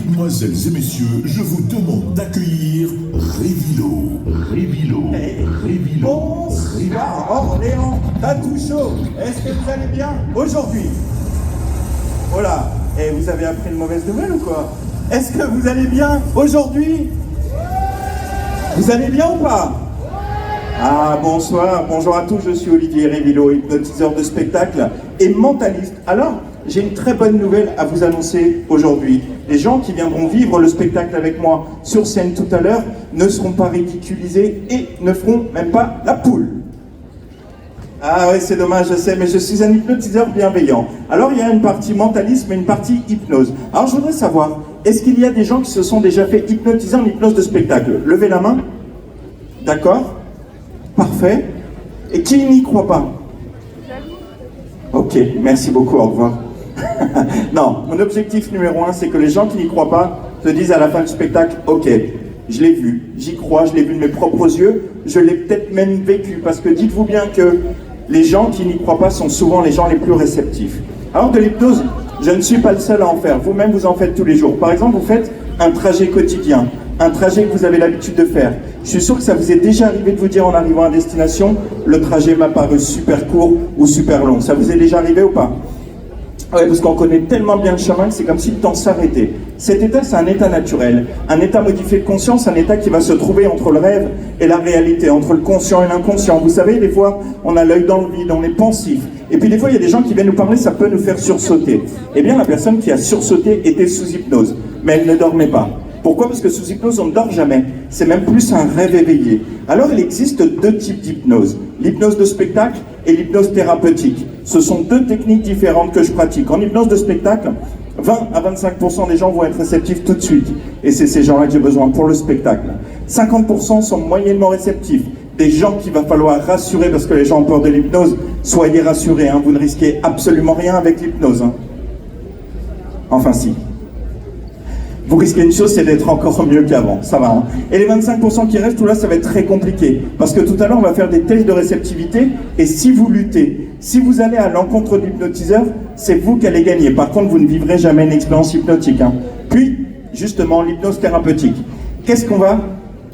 Mesdemoiselles et messieurs, je vous demande d'accueillir Révilo. Révilo. Révilo. Bonsoir Orléans, t'as tout chaud. Est-ce que vous allez bien aujourd'hui? Oh là, et vous avez appris une mauvaise nouvelle ou quoi? Est-ce que vous allez bien aujourd'hui? Vous allez bien ou pas? Ah, bonsoir, bonjour à tous, je suis Olivier Révilo, hypnotiseur de spectacle et mentaliste. Alors, j'ai une très bonne nouvelle à vous annoncer aujourd'hui. Les gens qui viendront vivre le spectacle avec moi sur scène tout à l'heure ne seront pas ridiculisés et ne feront même pas la poule. Ah ouais, c'est dommage, je sais, mais je suis un hypnotiseur bienveillant. Alors, il y a une partie mentalisme et une partie hypnose. Alors, je voudrais savoir, est-ce qu'il y a des gens qui se sont déjà fait hypnotiser en hypnose de spectacle? Levez la main. D'accord. Parfait. Et qui n'y croit pas? Ok, merci beaucoup, au revoir. Non, mon objectif numéro 1, c'est que les gens qui n'y croient pas se disent à la fin du spectacle, ok, je l'ai vu, j'y crois, je l'ai vu de mes propres yeux, je l'ai peut-être même vécu, parce que dites-vous bien que les gens qui n'y croient pas sont souvent les gens les plus réceptifs. Alors de l'hypnose, je ne suis pas le seul à en faire, vous-même vous en faites tous les jours. Par exemple, vous faites un trajet quotidien, un trajet que vous avez l'habitude de faire. Je suis sûr que ça vous est déjà arrivé de vous dire en arrivant à destination, le trajet m'a paru super court ou super long. Ça vous est déjà arrivé ou pas? Oui, parce qu'on connaît tellement bien le chemin que c'est comme si le temps s'arrêtait. Cet état, c'est un état naturel, un état modifié de conscience, un état qui va se trouver entre le rêve et la réalité, entre le conscient et l'inconscient. Vous savez, des fois, on a l'œil dans le vide, on est pensif. Et puis des fois, il y a des gens qui viennent nous parler, ça peut nous faire sursauter. Eh bien, la personne qui a sursauté était sous hypnose, mais elle ne dormait pas. Pourquoi? Parce que sous hypnose, on ne dort jamais. C'est même plus un rêve éveillé. Alors, il existe deux types d'hypnose. L'hypnose de spectacle et l'hypnose thérapeutique. Ce sont deux techniques différentes que je pratique. En hypnose de spectacle, 20 à 25% des gens vont être réceptifs tout de suite. Et c'est ces gens-là que j'ai besoin pour le spectacle. 50% sont moyennement réceptifs. Des gens qu'il va falloir rassurer parce que les gens ont peur de l'hypnose. Soyez rassurés, hein, vous ne risquez absolument rien avec l'hypnose. Hein. Enfin, si. Vous risquez une chose, c'est d'être encore mieux qu'avant, ça va. Hein. Et les 25% qui restent, tout là, ça va être très compliqué. Parce que tout à l'heure, on va faire des tests de réceptivité, et si vous luttez, si vous allez à l'encontre de l'hypnotiseur, c'est vous qui allez gagner. Par contre, vous ne vivrez jamais une expérience hypnotique. Hein. Puis, justement, l'hypnose thérapeutique. Qu'est-ce qu'on va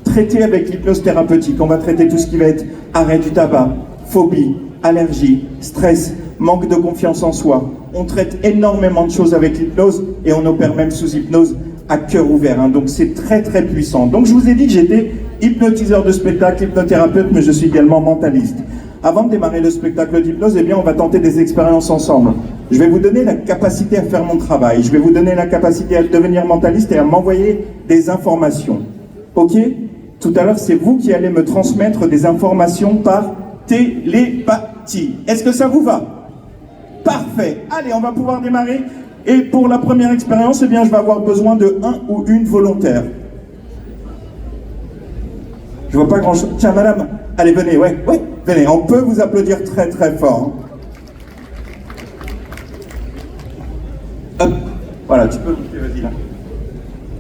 traiter avec l'hypnose thérapeutique? On va traiter tout ce qui va être arrêt du tabac, phobie, allergie, stress, manque de confiance en soi. On traite énormément de choses avec l'hypnose, et on opère même sous hypnose à cœur ouvert, hein. Donc c'est très très puissant. Donc je vous ai dit que j'étais hypnotiseur de spectacle, hypnothérapeute, mais je suis également mentaliste. Avant de démarrer le spectacle d'hypnose, eh bien on va tenter des expériences ensemble. Je vais vous donner la capacité à faire mon travail, je vais vous donner la capacité à devenir mentaliste et à m'envoyer des informations. Ok? Tout à l'heure, c'est vous qui allez me transmettre des informations par télépathie. Est-ce que ça vous va? Parfait. Allez, on va pouvoir démarrer. Et pour la première expérience, eh bien, je vais avoir besoin de un ou une volontaire. Je vois pas grand-chose. Tiens, madame, allez, venez, ouais, venez. On peut vous applaudir très très fort. Hop, voilà, tu peux monter, vas-y là.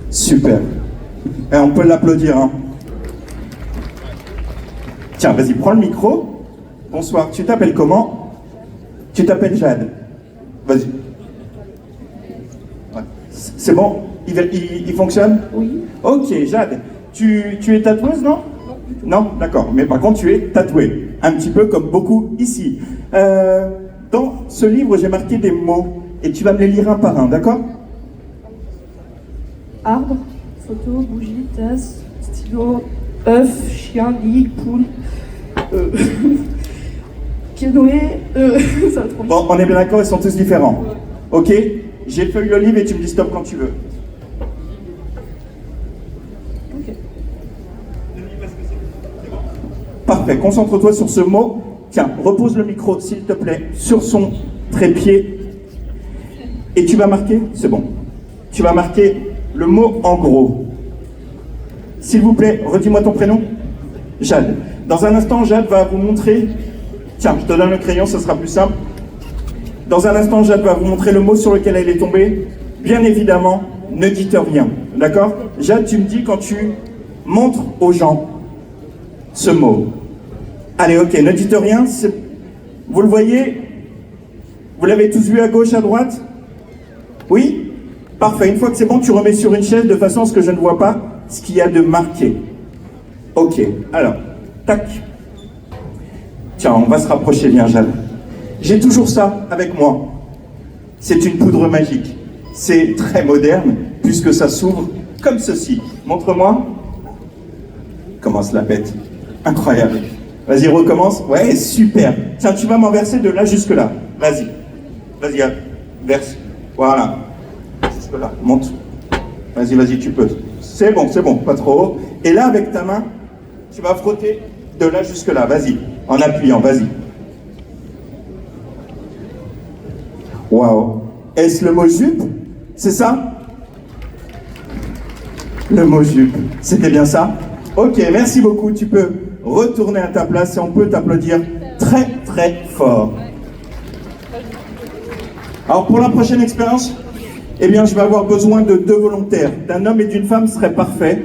Super. Et on peut l'applaudir, hein. Tiens, vas-y, prends le micro. Bonsoir, tu t'appelles comment? Tu t'appelles Jade. Vas-y. C'est bon? Il fonctionne? Oui. Ok, Jade, tu es tatoueuse, non? Non, d'accord. Mais par contre, tu es tatouée. Un petit peu comme beaucoup ici. Dans ce livre, j'ai marqué des mots. Et tu vas me les lire un par un, d'accord? Arbre, photo, bougie, tasse, stylo, œuf, chien, lit, poule, canoë, ça va trop. Bon, on est bien d'accord, ils sont tous différents. Ok? J'effeuille le livre et tu me dis stop quand tu veux. Ok. Parfait, concentre-toi sur ce mot. Tiens, repose le micro, s'il te plaît, sur son trépied. Et tu vas marquer, c'est bon, tu vas marquer le mot en gros. S'il vous plaît, redis-moi ton prénom. Jade. Dans un instant, Jade va vous montrer... Tiens, je te donne le crayon, ça sera plus simple. Dans un instant, Jade va vous montrer le mot sur lequel elle est tombée. Bien évidemment, ne dites rien. D'accord? Jade, tu me dis quand tu montres aux gens ce mot. Allez, ok, ne dites rien. Vous le voyez? Vous l'avez tous vu à gauche, à droite? Oui? Parfait, une fois que c'est bon, tu remets sur une chaise de façon à ce que je ne vois pas ce qu'il y a de marqué. Ok, alors, tac. Tiens, on va se rapprocher, viens, Jade. J'ai toujours ça avec moi. C'est une poudre magique. C'est très moderne, puisque ça s'ouvre comme ceci. Montre-moi. Comment se la pète. Incroyable. Vas-y, recommence. Ouais, super. Tiens, tu vas m'en verser de là jusque là. Vas-y. Vas-y, verse. Voilà. Jusque là. Monte. Vas-y, vas-y, tu peux. C'est bon, pas trop haut. Et là, avec ta main, tu vas frotter de là jusque là. Vas-y. En appuyant, vas-y. Waouh. Est-ce le mot jupe? C'est ça? Le mot jupe. C'était bien ça? Ok, merci beaucoup. Tu peux retourner à ta place et on peut t'applaudir très très fort. Alors pour la prochaine expérience, eh bien je vais avoir besoin de 2 volontaires. D'un homme et d'une femme serait parfait.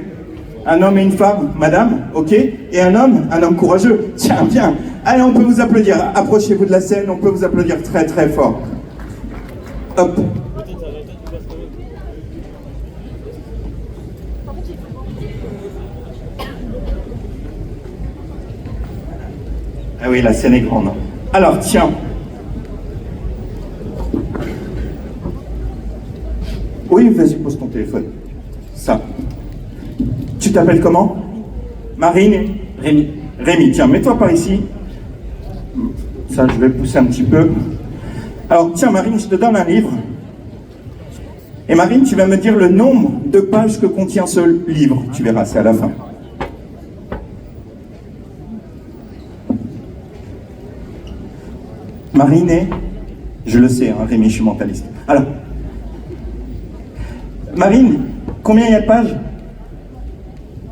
Un homme et une femme, madame, ok? Et un homme courageux. Tiens, bien. Allez, on peut vous applaudir. Approchez-vous de la scène, on peut vous applaudir très très fort. Hop. Ah oui, la scène est grande. Alors, tiens. Oui, vas-y, pose ton téléphone. Ça. Tu t'appelles comment? Marine et Rémi. Rémi, tiens, mets-toi par ici. Ça, je vais pousser un petit peu. Alors, tiens, Marine, je te donne un livre. Et Marine, tu vas me dire le nombre de pages que contient ce livre. Tu verras, c'est à la fin. Marine est... Je le sais, hein, Rémi, je suis mentaliste. Alors, Marine, combien il y a de pages?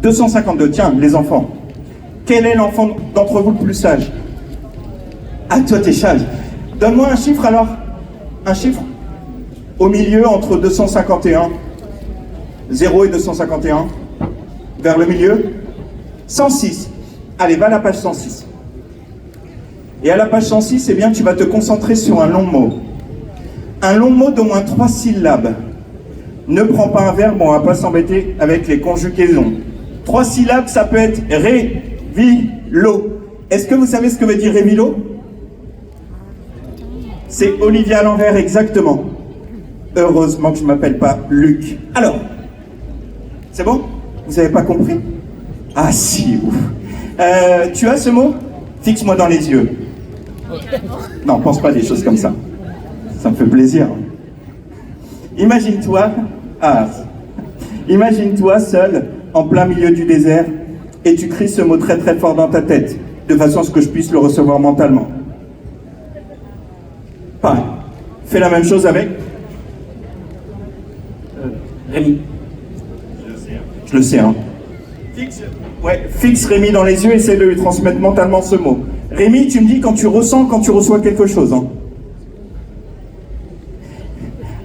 252. Tiens, les enfants. Quel est l'enfant d'entre vous le plus sage? Ah, toi, t'es sage. Donne-moi un chiffre, alors. Un chiffre. Au milieu, entre 251. 0 et 251. Vers le milieu. 106. Allez, va à la page 106. Et à la page 106, eh bien, tu vas te concentrer sur un long mot. Un long mot d'au moins 3 syllabes. Ne prends pas un verbe, on va pas s'embêter avec les conjugaisons. 3 syllabes, ça peut être révilo. Est-ce que vous savez ce que veut dire révilo? C'est Olivier à l'envers, exactement. Heureusement que je ne m'appelle pas Luc. Alors, c'est bon? Vous n'avez pas compris? Ah si, ouf. Tu as ce mot? Fixe-moi dans les yeux. Non, pense pas des choses comme ça. Ça me fait plaisir. Imagine-toi, imagine-toi seul, en plein milieu du désert, et tu cries ce mot très très fort dans ta tête, de façon à ce que je puisse le recevoir mentalement. Pareil. Fais la même chose avec Rémi. Je le sais, hein. Fixe Rémi dans les yeux, essaie de lui transmettre mentalement ce mot. Rémi, tu me dis quand tu reçois quelque chose. Hein.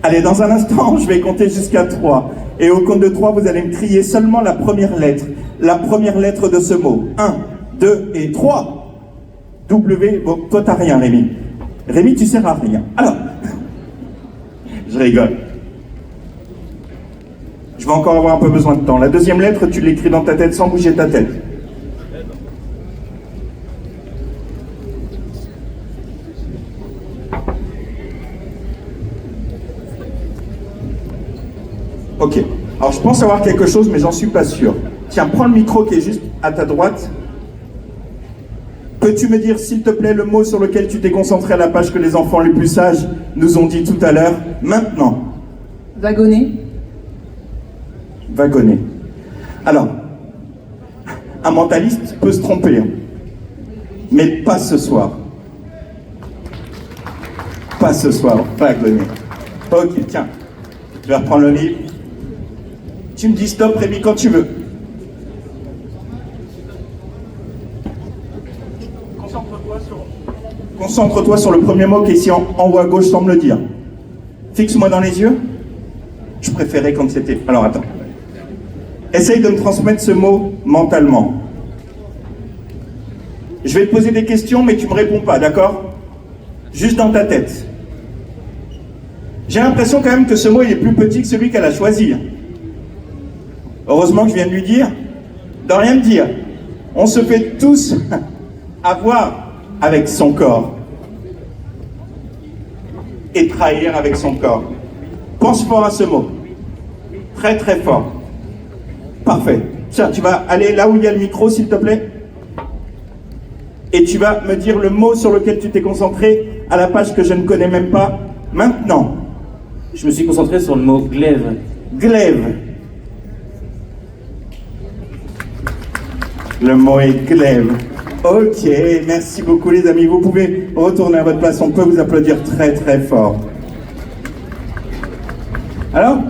Allez, dans un instant, je vais compter jusqu'à 3. Et au compte de 3, vous allez me crier seulement la première lettre. La première lettre de ce mot. 1, 2 et 3. W, bon, toi t'as rien, Rémi. Rémi, tu sers à rien. Alors, je rigole. Je vais encore avoir un peu besoin de temps. La deuxième lettre, tu l'écris dans ta tête sans bouger ta tête. Ok. Alors, je pense avoir quelque chose, mais j'en suis pas sûr. Tiens, prends le micro qui est juste à ta droite. Peux-tu me dire, s'il te plaît, le mot sur lequel tu t'es concentré à la page que les enfants les plus sages nous ont dit tout à l'heure, maintenant? Wagonner. Wagonner. Alors, un mentaliste peut se tromper, hein. Mais pas ce soir. Pas ce soir, wagonner. Ok, tiens, je vais reprendre le livre. Tu me dis stop, Rémi, quand tu veux. Concentre-toi sur le premier mot qui est ici en haut à gauche sans me le dire. Fixe-moi dans les yeux. Je préférais quand c'était... Alors attends. Essaye de me transmettre ce mot mentalement. Je vais te poser des questions, mais tu ne me réponds pas, d'accord? Juste dans ta tête. J'ai l'impression quand même que ce mot il est plus petit que celui qu'elle a choisi. Heureusement que je viens de lui dire, de rien me dire. On se fait tous avoir avec son corps et trahir avec son corps. Pense fort à ce mot. Très très fort. Parfait. Tiens, tu vas aller là où il y a le micro, s'il te plaît. Et tu vas me dire le mot sur lequel tu t'es concentré à la page que je ne connais même pas maintenant. Je me suis concentré sur le mot glaive. Glaive. Le mot est glaive. Ok, merci beaucoup les amis. Vous pouvez retourner à votre place. On peut vous applaudir très très fort. Alors,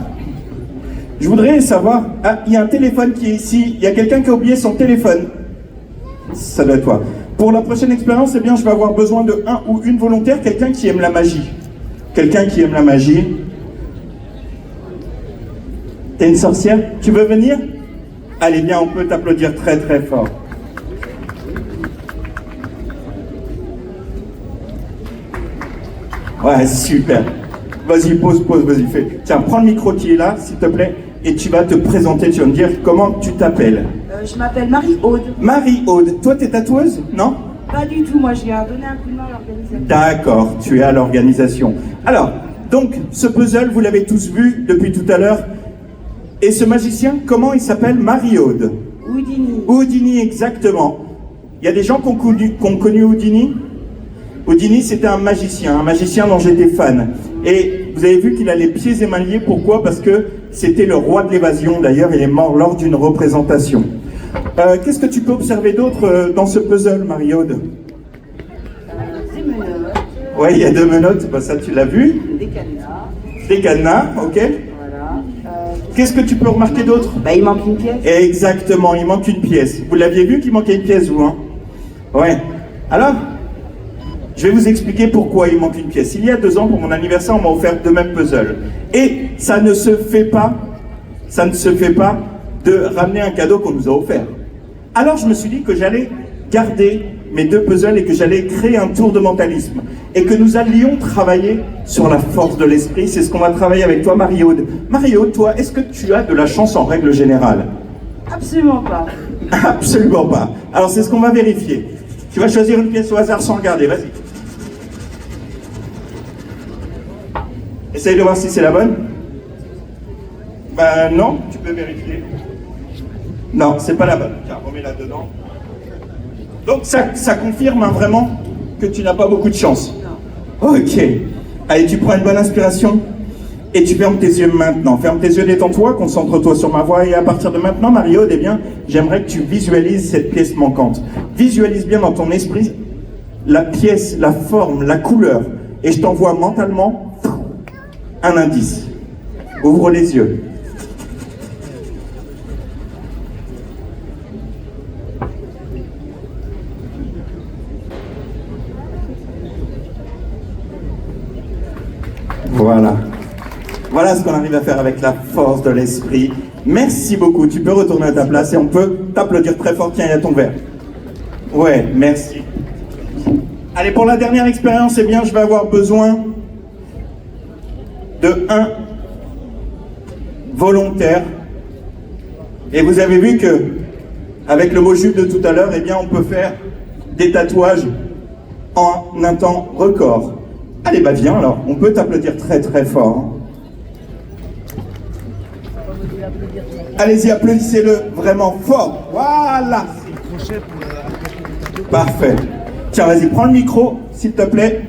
je voudrais savoir... Ah, il y a un téléphone qui est ici. Il y a quelqu'un qui a oublié son téléphone. Ça doit être toi. Pour la prochaine expérience, eh bien, je vais avoir besoin de un ou une volontaire, quelqu'un qui aime la magie. Quelqu'un qui aime la magie. T'es une sorcière? Tu veux venir? Allez bien, on peut t'applaudir très très fort. Ouais, super. Vas-y, pose, vas-y, fais. Tiens, prends le micro qui est là, s'il te plaît, et tu vas te présenter, tu vas me dire comment tu t'appelles. Je m'appelle Marie-Aude. Marie-Aude, toi t'es tatoueuse, non? Pas du tout, moi je viens donner un coup de main à l'organisation. D'accord, tu es à l'organisation. Alors, donc, ce puzzle, vous l'avez tous vu depuis tout à l'heure. Et ce magicien, comment il s'appelle? Marie-Aude. Houdini. Houdini, exactement. Il y a des gens qui ont connu Houdini. Houdini, c'était un magicien dont j'étais fan. Et vous avez vu qu'il a les pieds émaillés, pourquoi? Parce que c'était le roi de l'évasion, d'ailleurs, il est mort lors d'une représentation. Qu'est-ce que tu peux observer d'autre dans ce puzzle, Marie-Aude? Des menottes. Ouais, il y a 2 menottes, bah, ça tu l'as vu. Des cadenas. Des cadenas, ok. Voilà. Qu'est-ce que tu peux remarquer d'autre? Bah, il manque une pièce. Exactement, il manque une pièce. Vous l'aviez vu qu'il manquait une pièce, vous, hein? Ouais. Alors, je vais vous expliquer pourquoi il manque une pièce. Il y a 2 ans, pour mon anniversaire, on m'a offert 2 mêmes puzzles. Et ça ne se fait pas de ramener un cadeau qu'on nous a offert. Alors je me suis dit que j'allais garder mes 2 puzzles et que j'allais créer un tour de mentalisme. Et que nous allions travailler sur la force de l'esprit. C'est ce qu'on va travailler avec toi, Marie-Aude. Marie-Aude, toi, est-ce que tu as de la chance en règle générale? Absolument pas. Absolument pas. Alors c'est ce qu'on va vérifier. Tu vas choisir une pièce au hasard sans regarder, vas-y. Essaye de voir si c'est la bonne. Ben non, tu peux vérifier. Non, c'est pas la bonne. Tiens, remets-la dedans. Donc ça confirme hein, vraiment que tu n'as pas beaucoup de chance. Ok. Allez, tu prends une bonne inspiration et tu fermes tes yeux maintenant. Ferme tes yeux, détends-toi, concentre-toi sur ma voix et à partir de maintenant, Marie-Aude, eh bien, j'aimerais que tu visualises cette pièce manquante. Visualise bien dans ton esprit la pièce, la forme, la couleur et je t'envoie mentalement un indice. Ouvre les yeux. Voilà. Voilà ce qu'on arrive à faire avec la force de l'esprit. Merci beaucoup. Tu peux retourner à ta place et on peut t'applaudir très fort. Tiens, il y a ton verre. Ouais, merci. Allez, pour la dernière expérience, eh bien, je vais avoir besoin de 1 volontaire. Et vous avez vu que, avec le mot jupe de tout à l'heure, eh bien, on peut faire des tatouages en un temps record. Allez, bah viens alors, on peut t'applaudir très très fort. Allez-y, applaudissez-le vraiment fort. Voilà. Parfait. Tiens, vas-y, prends le micro, s'il te plaît.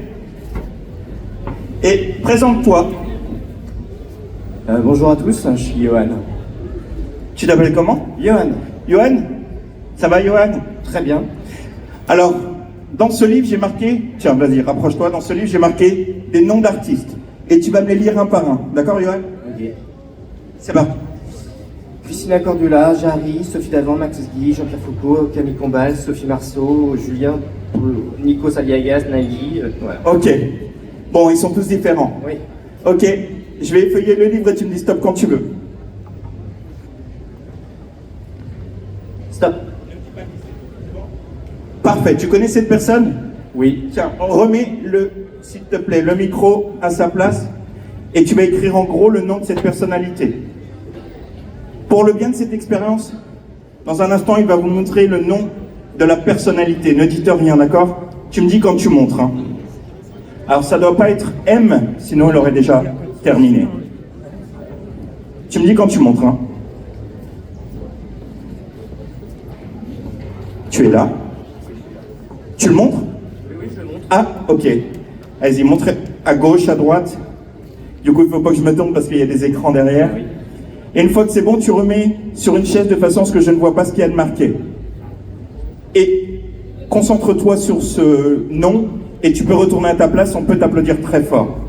Et présente-toi. Bonjour à tous, je suis Johan. Tu t'appelles comment? Johan. Johan? Ça va, Johan? Très bien. Alors, dans ce livre, j'ai marqué... Tiens, vas-y, rapproche-toi. Dans ce livre, j'ai marqué des noms d'artistes. Et tu vas me les lire un par un. D'accord, Johan? Ok. C'est parti. Christina Cordula, Jarry, Sophie Davant, Max Guy, Jean-Pierre Foucault, Camille Combal, Sophie Marceau, Julien, Nico Saliagas, Nali, voilà. Ok. Bon, ils sont tous différents. Oui. Ok. Je vais effeuiller le livre et tu me dis stop quand tu veux. Stop. Parfait. Tu connais cette personne? Oui. Tiens, remets s'il te plaît, le micro à sa place. et tu vas écrire en gros le nom de cette personnalité. Pour le bien de cette expérience, dans un instant, il va vous montrer le nom de la personnalité. Ne dites rien, d'accord? Tu me dis quand tu montres. Hein. Alors ça doit pas être M, sinon elle aurait déjà terminé. Tu me dis quand tu montres. Hein. Tu es là. Tu le montres? Oui, je le montre. Ah, ok. Allez-y, montre à gauche, à droite. Du coup, il ne faut pas que je me tourne parce qu'il y a des écrans derrière. Oui. Et une fois que c'est bon, tu remets sur une chaise de façon à ce que je ne vois pas ce qu'il y a de marqué. Et concentre-toi sur ce nom et tu peux retourner à ta place, on peut t'applaudir très fort.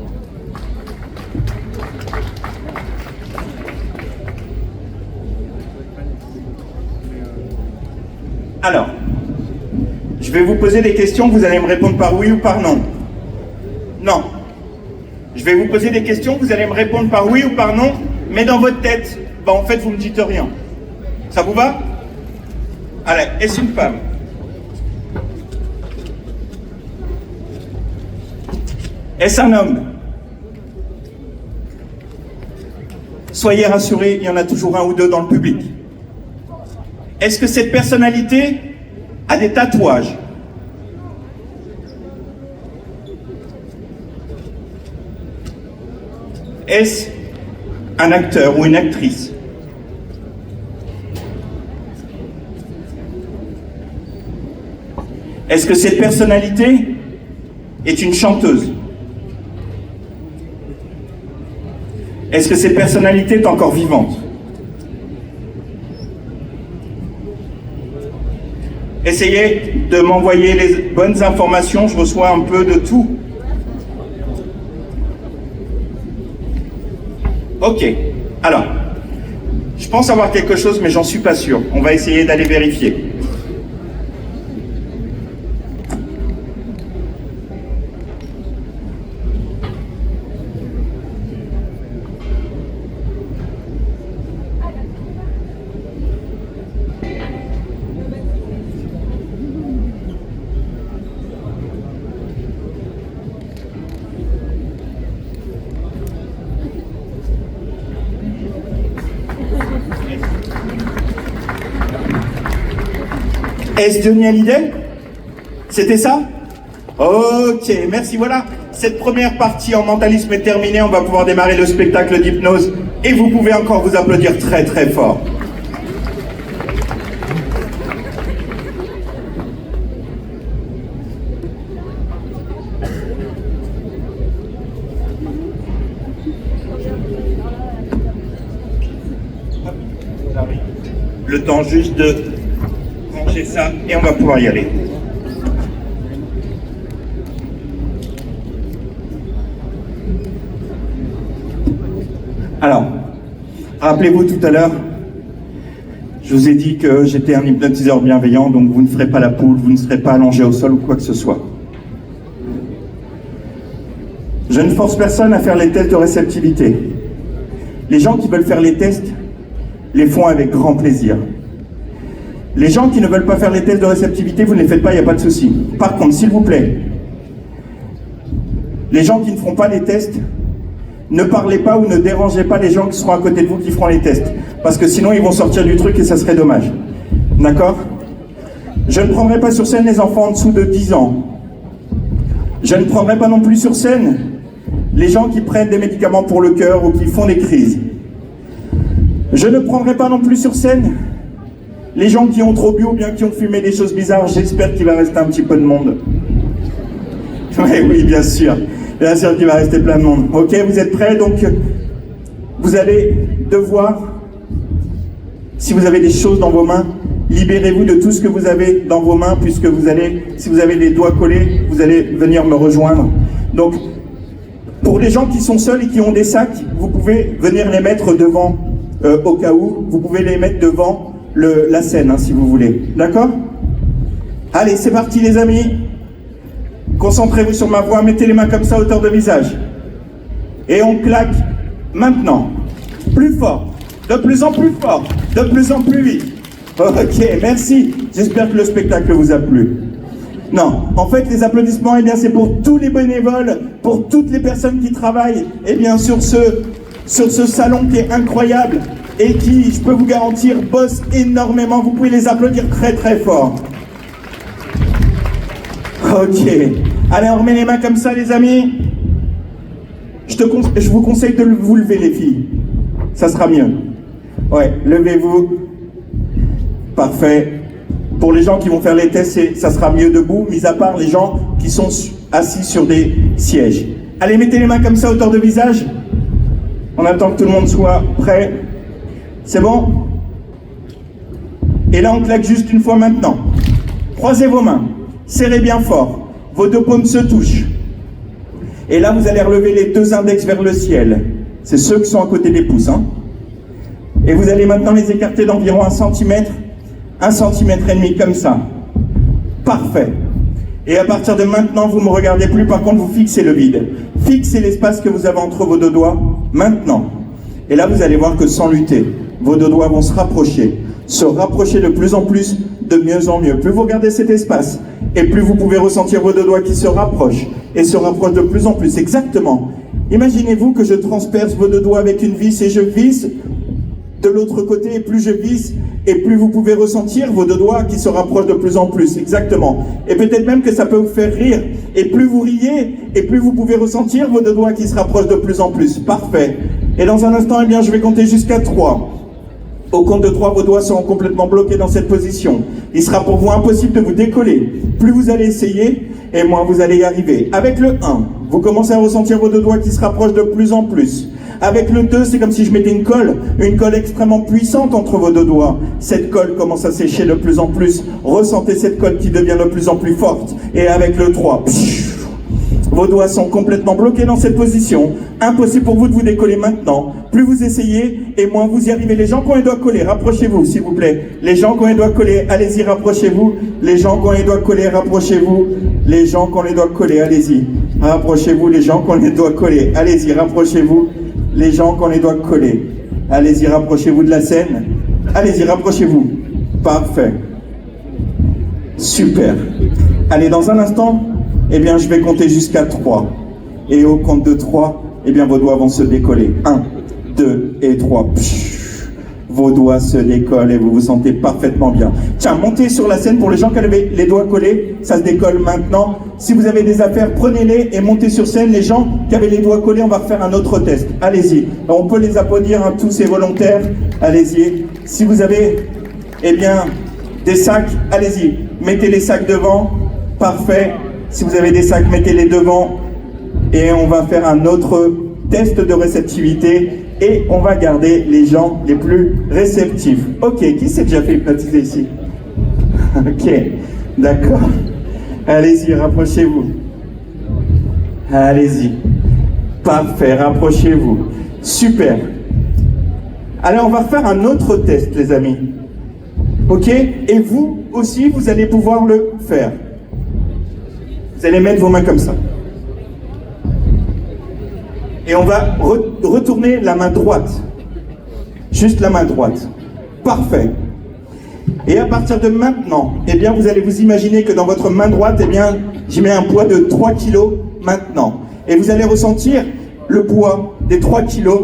Alors, je vais vous poser des questions, vous allez me répondre par oui ou par non. Non. Je vais vous poser des questions, vous allez me répondre par oui ou par non, mais dans votre tête, bah en fait vous me dites rien. Ça vous va? Allez, est-ce une femme? Est-ce un homme? Soyez rassurés, il y en a toujours un ou deux dans le public. Est-ce que cette personnalité a des tatouages? Est-ce un acteur ou une actrice? Est-ce que cette personnalité est une chanteuse? Est-ce que cette personnalité est encore vivante? Essayez de m'envoyer les bonnes informations, je reçois un peu de tout. Ok, alors, je pense avoir quelque chose, mais j'en suis pas sûr. On va essayer d'aller vérifier. Est-ce Johnny Hallyday? C'était ça? Ok, merci, voilà. Cette première partie en mentalisme est terminée, on va pouvoir démarrer le spectacle d'hypnose et vous pouvez encore vous applaudir très très fort. Le temps juste de ranger ça et on va pouvoir y aller. Alors, rappelez-vous tout à l'heure, je vous ai dit que j'étais un hypnotiseur bienveillant, donc vous ne ferez pas la poule, vous ne serez pas allongé au sol ou quoi que ce soit. Je ne force personne à faire les tests de réceptivité. Les gens qui veulent faire les tests les font avec grand plaisir. Les gens qui ne veulent pas faire les tests de réceptivité, vous ne les faites pas, il n'y a pas de souci. Par contre, s'il vous plaît, les gens qui ne feront pas les tests, ne parlez pas ou ne dérangez pas les gens qui seront à côté de vous qui feront les tests. Parce que sinon, ils vont sortir du truc et ça serait dommage. D'accord? Je ne prendrai pas sur scène les enfants en dessous de 10 ans. Je ne prendrai pas non plus sur scène les gens qui prennent des médicaments pour le cœur ou qui font des crises. Je ne prendrai pas non plus sur scène les gens qui ont trop bu ou bien qui ont fumé des choses bizarres. J'espère qu'il va rester un petit peu de monde. Oui, bien sûr. Bien sûr qu'il va rester plein de monde. Ok, vous êtes prêts? Donc, vous allez devoir, si vous avez des choses dans vos mains, libérez-vous de tout ce que vous avez dans vos mains, puisque vous allez, si vous avez les doigts collés, vous allez venir me rejoindre. Donc, pour les gens qui sont seuls et qui ont des sacs, vous pouvez venir les mettre devant, au cas où, vous pouvez les mettre devant la scène, hein, si vous voulez. D'accord? Allez, c'est parti les amis. Concentrez-vous sur ma voix, mettez les mains comme ça à hauteur de visage. Et on claque maintenant. Plus fort, de plus en plus fort, de plus en plus vite. Ok, merci. J'espère que le spectacle vous a plu. Non, en fait, les applaudissements, eh bien, c'est pour tous les bénévoles, pour toutes les personnes qui travaillent, eh bien, sur ce salon qui est incroyable et qui, je peux vous garantir, bosse énormément. Vous pouvez les applaudir très très fort. Ok. Allez, on remet les mains comme ça, les amis. Je vous conseille de vous lever, les filles. Ça sera mieux. Ouais, levez-vous. Parfait. Pour les gens qui vont faire les tests, ça sera mieux debout, mis à part les gens qui sont assis sur des sièges. Allez, mettez les mains comme ça, hauteur de visage. On attend que tout le monde soit prêt. C'est bon? Et là, on claque juste une fois maintenant. Croisez vos mains. Serrez bien fort. Vos deux paumes se touchent. Et là, vous allez relever les deux index vers le ciel. C'est ceux qui sont à côté des pouces. Hein. Et vous allez maintenant les écarter d'environ 1 cm, 1,5 cm comme ça. Parfait. Et à partir de maintenant, vous ne me regardez plus. Par contre, vous fixez le vide. Fixez l'espace que vous avez entre vos deux doigts. Maintenant. Et là, vous allez voir que sans lutter, vos deux doigts vont se rapprocher de plus en plus, de mieux en mieux. Plus vous regardez cet espace, et plus vous pouvez ressentir vos deux doigts qui se rapprochent, et se rapprochent de plus en plus. Exactement. Imaginez-vous que je transperce vos deux doigts avec une vis, et je visse de l'autre côté, et plus je visse, et plus vous pouvez ressentir vos deux doigts qui se rapprochent de plus en plus. Exactement. Et peut-être même que ça peut vous faire rire. Et plus vous riez, et plus vous pouvez ressentir vos deux doigts qui se rapprochent de plus en plus. Parfait. Et dans un instant, eh bien, je vais compter jusqu'à 3. Au compte de 3, vos doigts seront complètement bloqués dans cette position. Il sera pour vous impossible de vous décoller. Plus vous allez essayer, et moins vous allez y arriver. Avec le 1, vous commencez à ressentir vos deux doigts qui se rapprochent de plus en plus. Avec le 2, c'est comme si je mettais une colle extrêmement puissante entre vos deux doigts. Cette colle commence à sécher de plus en plus. Ressentez cette colle qui devient de plus en plus forte. Et avec le 3, vos doigts sont complètement bloqués dans cette position. Impossible pour vous de vous décoller maintenant. Plus vous essayez, et moins vous y arrivez. Les gens qui ont les doigts collés, rapprochez-vous, s'il vous plaît. Les gens qui ont les doigts collés, allez-y, rapprochez-vous. Les gens qui ont les doigts collés, rapprochez-vous. Les gens qui ont les doigts collés, allez-y. Rapprochez-vous, les gens qui ont les doigts collés. Allez-y, rapprochez-vous. Les gens qui ont les doigts collés. Allez-y, rapprochez-vous de la scène. Allez-y, rapprochez-vous. Parfait. Super. Allez, dans un instant, eh bien, je vais compter jusqu'à 3. Et au compte de 3, eh bien, vos doigts vont se décoller. 1, 2 et 3. Vos doigts se décollent et vous vous sentez parfaitement bien. Tiens, montez sur la scène pour les gens qui avaient les doigts collés. Ça se décolle maintenant. Si vous avez des affaires, prenez-les et montez sur scène. Les gens qui avaient les doigts collés, on va refaire un autre test. Allez-y. On peut les applaudir, hein, tous ces volontaires. Allez-y. Si vous avez, eh bien, des sacs, allez-y. Mettez les sacs devant. Parfait. Si vous avez des sacs, mettez-les devant. Et on va faire un autre test de réceptivité. Et on va garder les gens les plus réceptifs. Ok, qui s'est déjà fait hypnotiser ici? Ok, d'accord. Allez-y, rapprochez-vous. Allez-y. Parfait, rapprochez-vous. Super. Allez, on va faire un autre test, les amis. Ok? Et vous aussi, vous allez pouvoir le faire. Vous allez mettre vos mains comme ça. Et on va retourner la main droite. Juste la main droite. Parfait. Et à partir de maintenant, eh bien, vous allez vous imaginer que dans votre main droite, eh bien, j'y mets un poids de 3 kilos maintenant. Et vous allez ressentir le poids des 3 kilos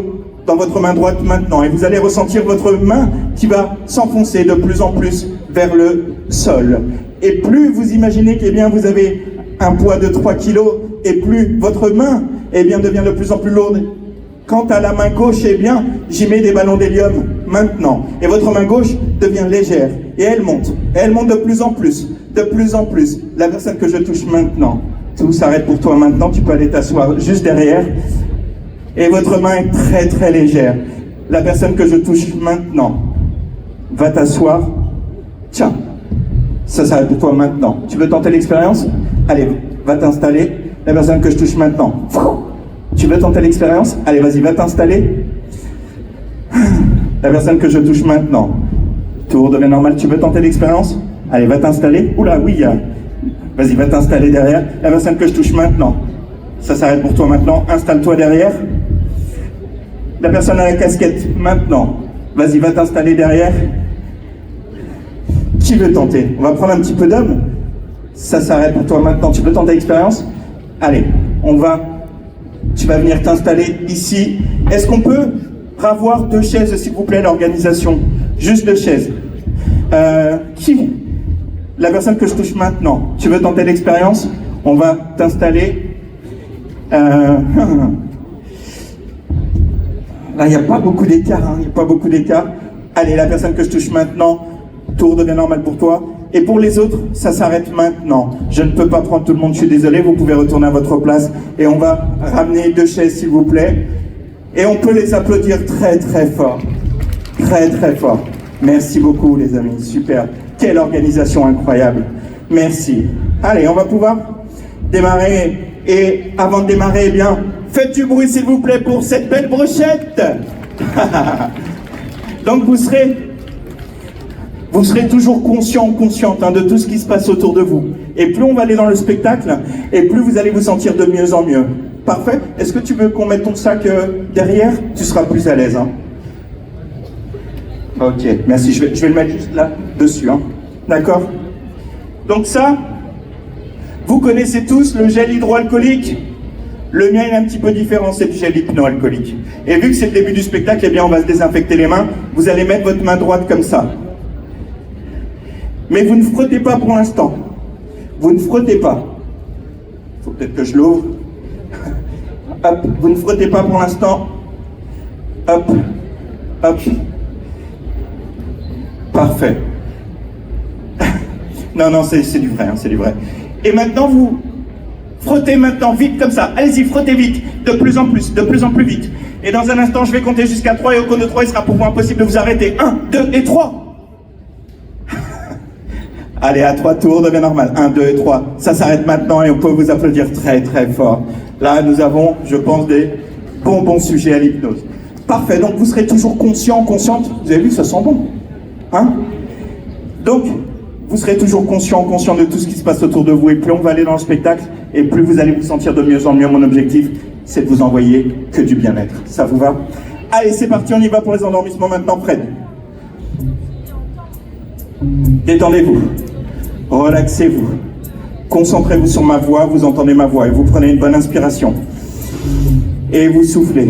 dans votre main droite maintenant. Et vous allez ressentir votre main qui va s'enfoncer de plus en plus vers le sol. Et plus vous imaginez que, eh bien, vous avez un poids de 3 kilos, et plus votre main, eh bien, devient de plus en plus lourde. Quant à la main gauche, eh bien, j'y mets des ballons d'hélium maintenant. Et votre main gauche devient légère. Et elle monte. Et elle monte de plus en plus. De plus en plus. La personne que je touche maintenant. Tout s'arrête pour toi maintenant. Tu peux aller t'asseoir juste derrière. Et votre main est très très légère. La personne que je touche maintenant va t'asseoir. Tiens. Ça s'arrête pour toi maintenant. Tu veux tenter l'expérience? Allez, va t'installer. La personne que je touche maintenant. Tu veux tenter l'expérience? Allez, vas-y, va t'installer. La personne que je touche maintenant. Tout redevient normal. Tu veux tenter l'expérience? Allez, va t'installer. Oula, oui. Vas-y, va t'installer derrière. La personne que je touche maintenant. Ça s'arrête pour toi maintenant. Installe-toi derrière. La personne à la casquette maintenant. Vas-y, va t'installer derrière. Qui veut tenter? On va prendre un petit peu d'homme. Ça s'arrête pour toi maintenant. Tu peux tenter l'expérience? Allez, on va. Tu vas venir t'installer ici. Est-ce qu'on peut avoir 2 chaises, s'il vous plaît, l'organisation? Juste 2 chaises. Qui? La personne que je touche maintenant. Tu veux tenter l'expérience? On va t'installer. Là, il n'y a pas beaucoup d'écart. Il n'y a pas beaucoup d'écart. Allez, la personne que je touche maintenant, tour devient normal pour toi. Et pour les autres, ça s'arrête maintenant. Je ne peux pas prendre tout le monde, je suis désolé. Vous pouvez retourner à votre place. Et on va ramener 2 chaises, s'il vous plaît. Et on peut les applaudir très, très fort. Très, très fort. Merci beaucoup, les amis. Super. Quelle organisation incroyable. Merci. Allez, on va pouvoir démarrer. Et avant de démarrer, eh bien, faites du bruit, s'il vous plaît, pour cette belle brochette. Donc, vous serez toujours conscient ou consciente de tout ce qui se passe autour de vous. Et plus on va aller dans le spectacle, et plus vous allez vous sentir de mieux en mieux. Parfait. Est-ce que tu veux qu'on mette ton sac derrière? Tu seras plus à l'aise. Ok, merci. Je vais le mettre juste là, dessus. D'accord? Donc ça, vous connaissez tous le gel hydroalcoolique. Le mien est un petit peu différent, c'est du gel hypnoalcoolique. Et vu que c'est le début du spectacle, eh bien on va se désinfecter les mains. Vous allez mettre votre main droite comme ça. Mais vous ne frottez pas pour l'instant. Vous ne frottez pas. Il faut peut-être que je l'ouvre. Hop, vous ne frottez pas pour l'instant. Hop, hop. Parfait. Non, c'est du vrai, c'est du vrai. Et maintenant, vous frottez maintenant, vite comme ça. Allez-y, frottez vite, de plus en plus vite. Et dans un instant, je vais compter jusqu'à 3, et au compte de 3, il sera pour vous impossible de vous arrêter. 1, 2 et 3. Allez, à 3 tours, devient normal. 1, 2 et 3. Ça s'arrête maintenant et on peut vous applaudir très, très fort. Là, nous avons, je pense, des bons sujets à l'hypnose. Parfait, donc vous serez toujours conscient, consciente. Vous avez vu, ça sent bon. Donc, vous serez toujours conscient de tout ce qui se passe autour de vous. Et plus on va aller dans le spectacle, et plus vous allez vous sentir de mieux en mieux. Mon objectif, c'est de vous envoyer que du bien-être. Ça vous va? Allez, c'est parti, on y va pour les endormissements maintenant. Prêts? Détendez-vous. Relaxez-vous. Concentrez-vous sur ma voix, vous entendez ma voix. Et vous prenez une bonne inspiration. Et vous soufflez.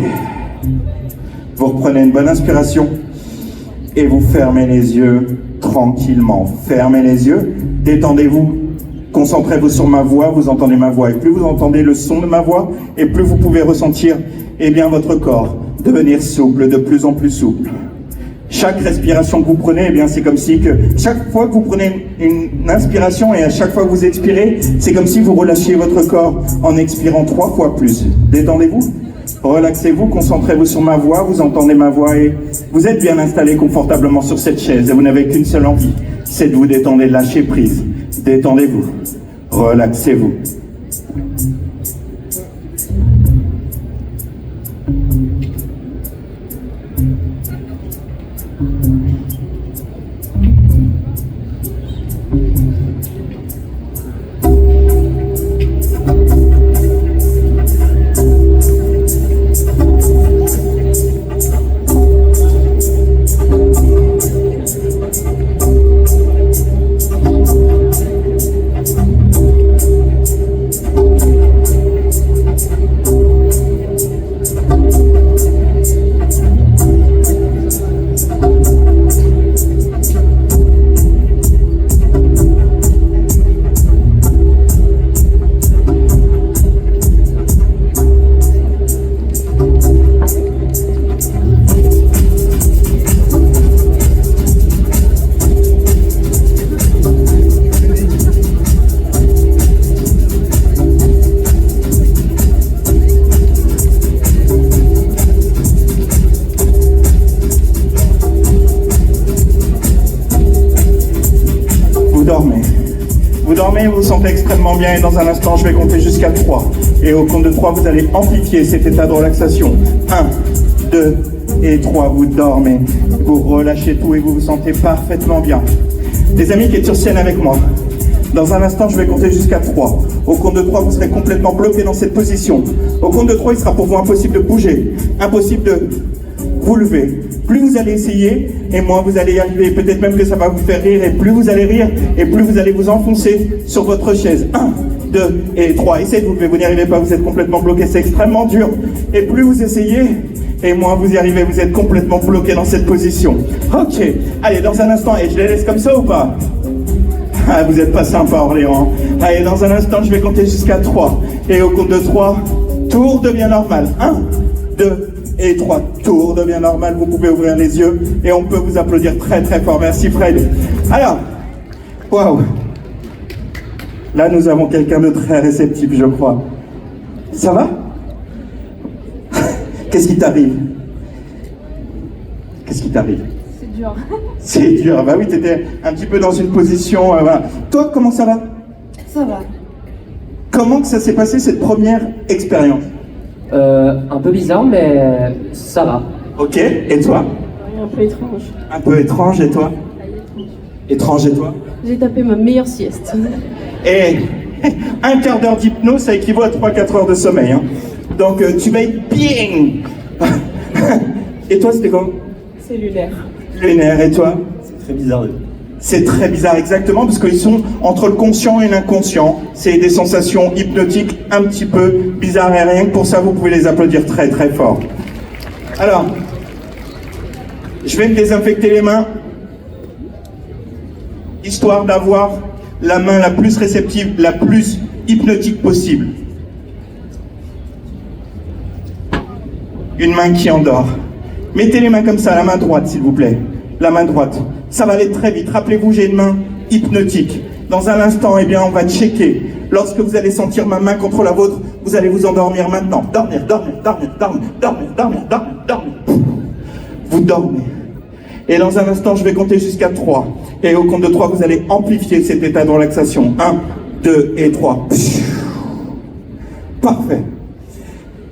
Vous reprenez une bonne inspiration. Et vous fermez les yeux tranquillement. Fermez les yeux, détendez-vous, concentrez-vous sur ma voix, vous entendez ma voix. Et plus vous entendez le son de ma voix, et plus vous pouvez ressentir votre corps devenir souple, de plus en plus souple. Chaque respiration que vous prenez, c'est comme si que chaque fois que vous prenez une inspiration et à chaque fois que vous expirez, c'est comme si vous relâchiez votre corps en expirant 3 fois plus. Détendez-vous. Relaxez-vous, concentrez-vous sur ma voix, vous entendez ma voix et vous êtes bien installé confortablement sur cette chaise et vous n'avez qu'une seule envie, c'est de vous détendre et de lâcher prise. Détendez-vous, relaxez-vous. Vous vous sentez extrêmement bien et dans un instant je vais compter jusqu'à 3 et au compte de 3 vous allez amplifier cet état de relaxation. 1, 2 et 3, vous dormez, vous relâchez tout et vous vous sentez parfaitement bien. Les amis qui êtes sur scène avec moi, dans un instant je vais compter jusqu'à 3. Au compte de 3 vous serez complètement bloqué dans cette position. Au compte de 3 il sera pour vous impossible de bouger, impossible de vous levez. Plus vous allez essayer, et moins vous allez y arriver. Peut-être même que ça va vous faire rire, et plus vous allez rire, et plus vous allez vous enfoncer sur votre chaise. 1, 2 et 3. Essayez de vous lever, vous n'y arrivez pas, vous êtes complètement bloqué, c'est extrêmement dur. Et plus vous essayez, et moins vous y arrivez, vous êtes complètement bloqué dans cette position. Ok, allez, dans un instant, et je les laisse comme ça ou pas? Ah, vous êtes pas sympa, Orléans. Allez, dans un instant, je vais compter jusqu'à 3. Et au compte de 3, tout redevient normal. 1, 2 et 3. Tout redevient normal. Vous pouvez ouvrir les yeux et on peut vous applaudir très très fort. Merci, Fred. Alors, waouh. Là, nous avons quelqu'un de très réceptif, je crois. Ça va? Qu'est-ce qui t'arrive? Qu'est-ce qui t'arrive? C'est dur. C'est dur, bah oui, t'étais un petit peu dans une position... voilà. Toi, comment ça va? Ça va. Comment que ça s'est passé cette première expérience? Un peu bizarre, mais ça va. Ok, et toi? Un peu étrange. Un peu étrange, et toi? Étrange, et toi? J'ai tapé ma meilleure sieste. Et un quart d'heure d'hypnose, ça équivaut à 3-4 heures de sommeil. Hein. Donc tu vas être bien. Et toi, c'était comment? C'est lunaire. Lunaire, et toi? C'est très bizarre. C'est très bizarre, exactement, parce qu'ils sont entre le conscient et l'inconscient. C'est des sensations hypnotiques un petit peu bizarres, et rien que pour ça, vous pouvez les applaudir très très fort. Alors, je vais me désinfecter les mains, histoire d'avoir la main la plus réceptive, la plus hypnotique possible. Une main qui endort. Mettez les mains comme ça, la main droite, s'il vous plaît. La main droite. Ça va aller très vite. Rappelez-vous, j'ai une main hypnotique. Dans un instant, eh bien, on va checker. Lorsque vous allez sentir ma main contre la vôtre, vous allez vous endormir maintenant. Dormir, dormir, dormir, dormir, dormir, dormir, dormir, dormir. Vous dormez. Et dans un instant, je vais compter jusqu'à 3. Et au compte de 3, vous allez amplifier cet état de relaxation. 1, 2 et 3. Parfait.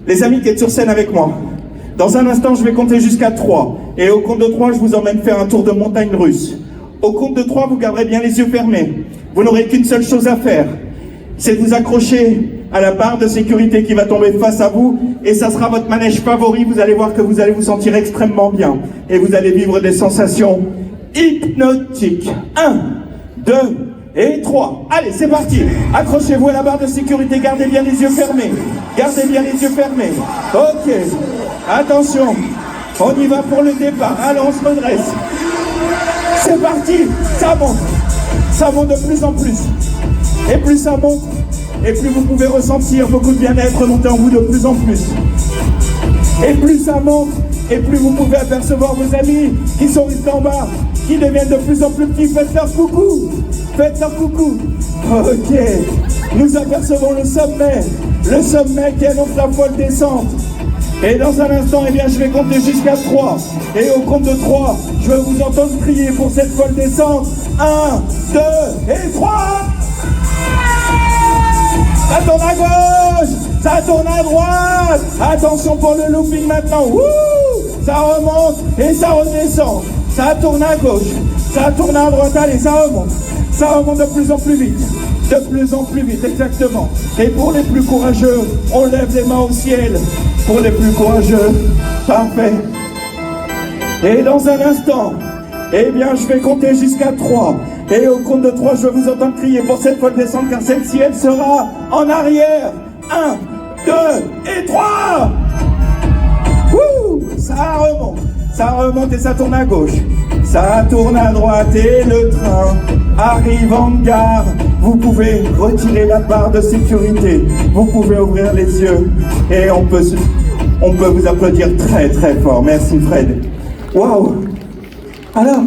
Les amis qui êtes sur scène avec moi, dans un instant, je vais compter jusqu'à 3. Et au compte de 3, je vous emmène faire un tour de montagne russe. Au compte de 3, vous garderez bien les yeux fermés. Vous n'aurez qu'une seule chose à faire. C'est de vous accrocher à la barre de sécurité qui va tomber face à vous. Et ça sera votre manège favori. Vous allez voir que vous allez vous sentir extrêmement bien. Et vous allez vivre des sensations hypnotiques. 1, 2 et 3. Allez, c'est parti. Accrochez-vous à la barre de sécurité. Gardez bien les yeux fermés. Gardez bien les yeux fermés. Ok. Attention. On y va pour le départ. Allez, on se redresse. C'est parti. Ça monte. Ça monte de plus en plus. Et plus ça monte, et plus vous pouvez ressentir beaucoup de bien-être monter en vous de plus en plus. Et plus ça monte, et plus vous pouvez apercevoir vos amis qui sont restés en bas, qui deviennent de plus en plus petits. Faites-leur coucou. Faites-leur coucou. Ok. Nous apercevons le sommet qui annonce la folle descente. Et dans un instant, eh bien, je vais compter jusqu'à 3. Et au compte de 3, je vais vous entendre crier pour cette folle descente. 1, 2 et 3. Ça tourne à gauche, ça tourne à droite. Attention pour le looping maintenant. Wouh, ça remonte et ça redescend. Ça tourne à gauche, ça tourne à droite. Allez, ça remonte. Ça remonte de plus en plus vite. De plus en plus vite, exactement. Et pour les plus courageux, on lève les mains au ciel. Pour les plus courageux, parfait. Et dans un instant, eh bien, je vais compter jusqu'à 3. Et au compte de 3, je vais vous entendre crier pour cette folle descente, car celle-ci, elle sera en arrière. 1, 2 et 3. Wouh, ça remonte et ça tourne à gauche. Ça tourne à droite et le train arrive en gare. Vous pouvez retirer la barre de sécurité. Vous pouvez ouvrir les yeux et on peut vous applaudir très très fort. Merci Fred. Waouh. Alors,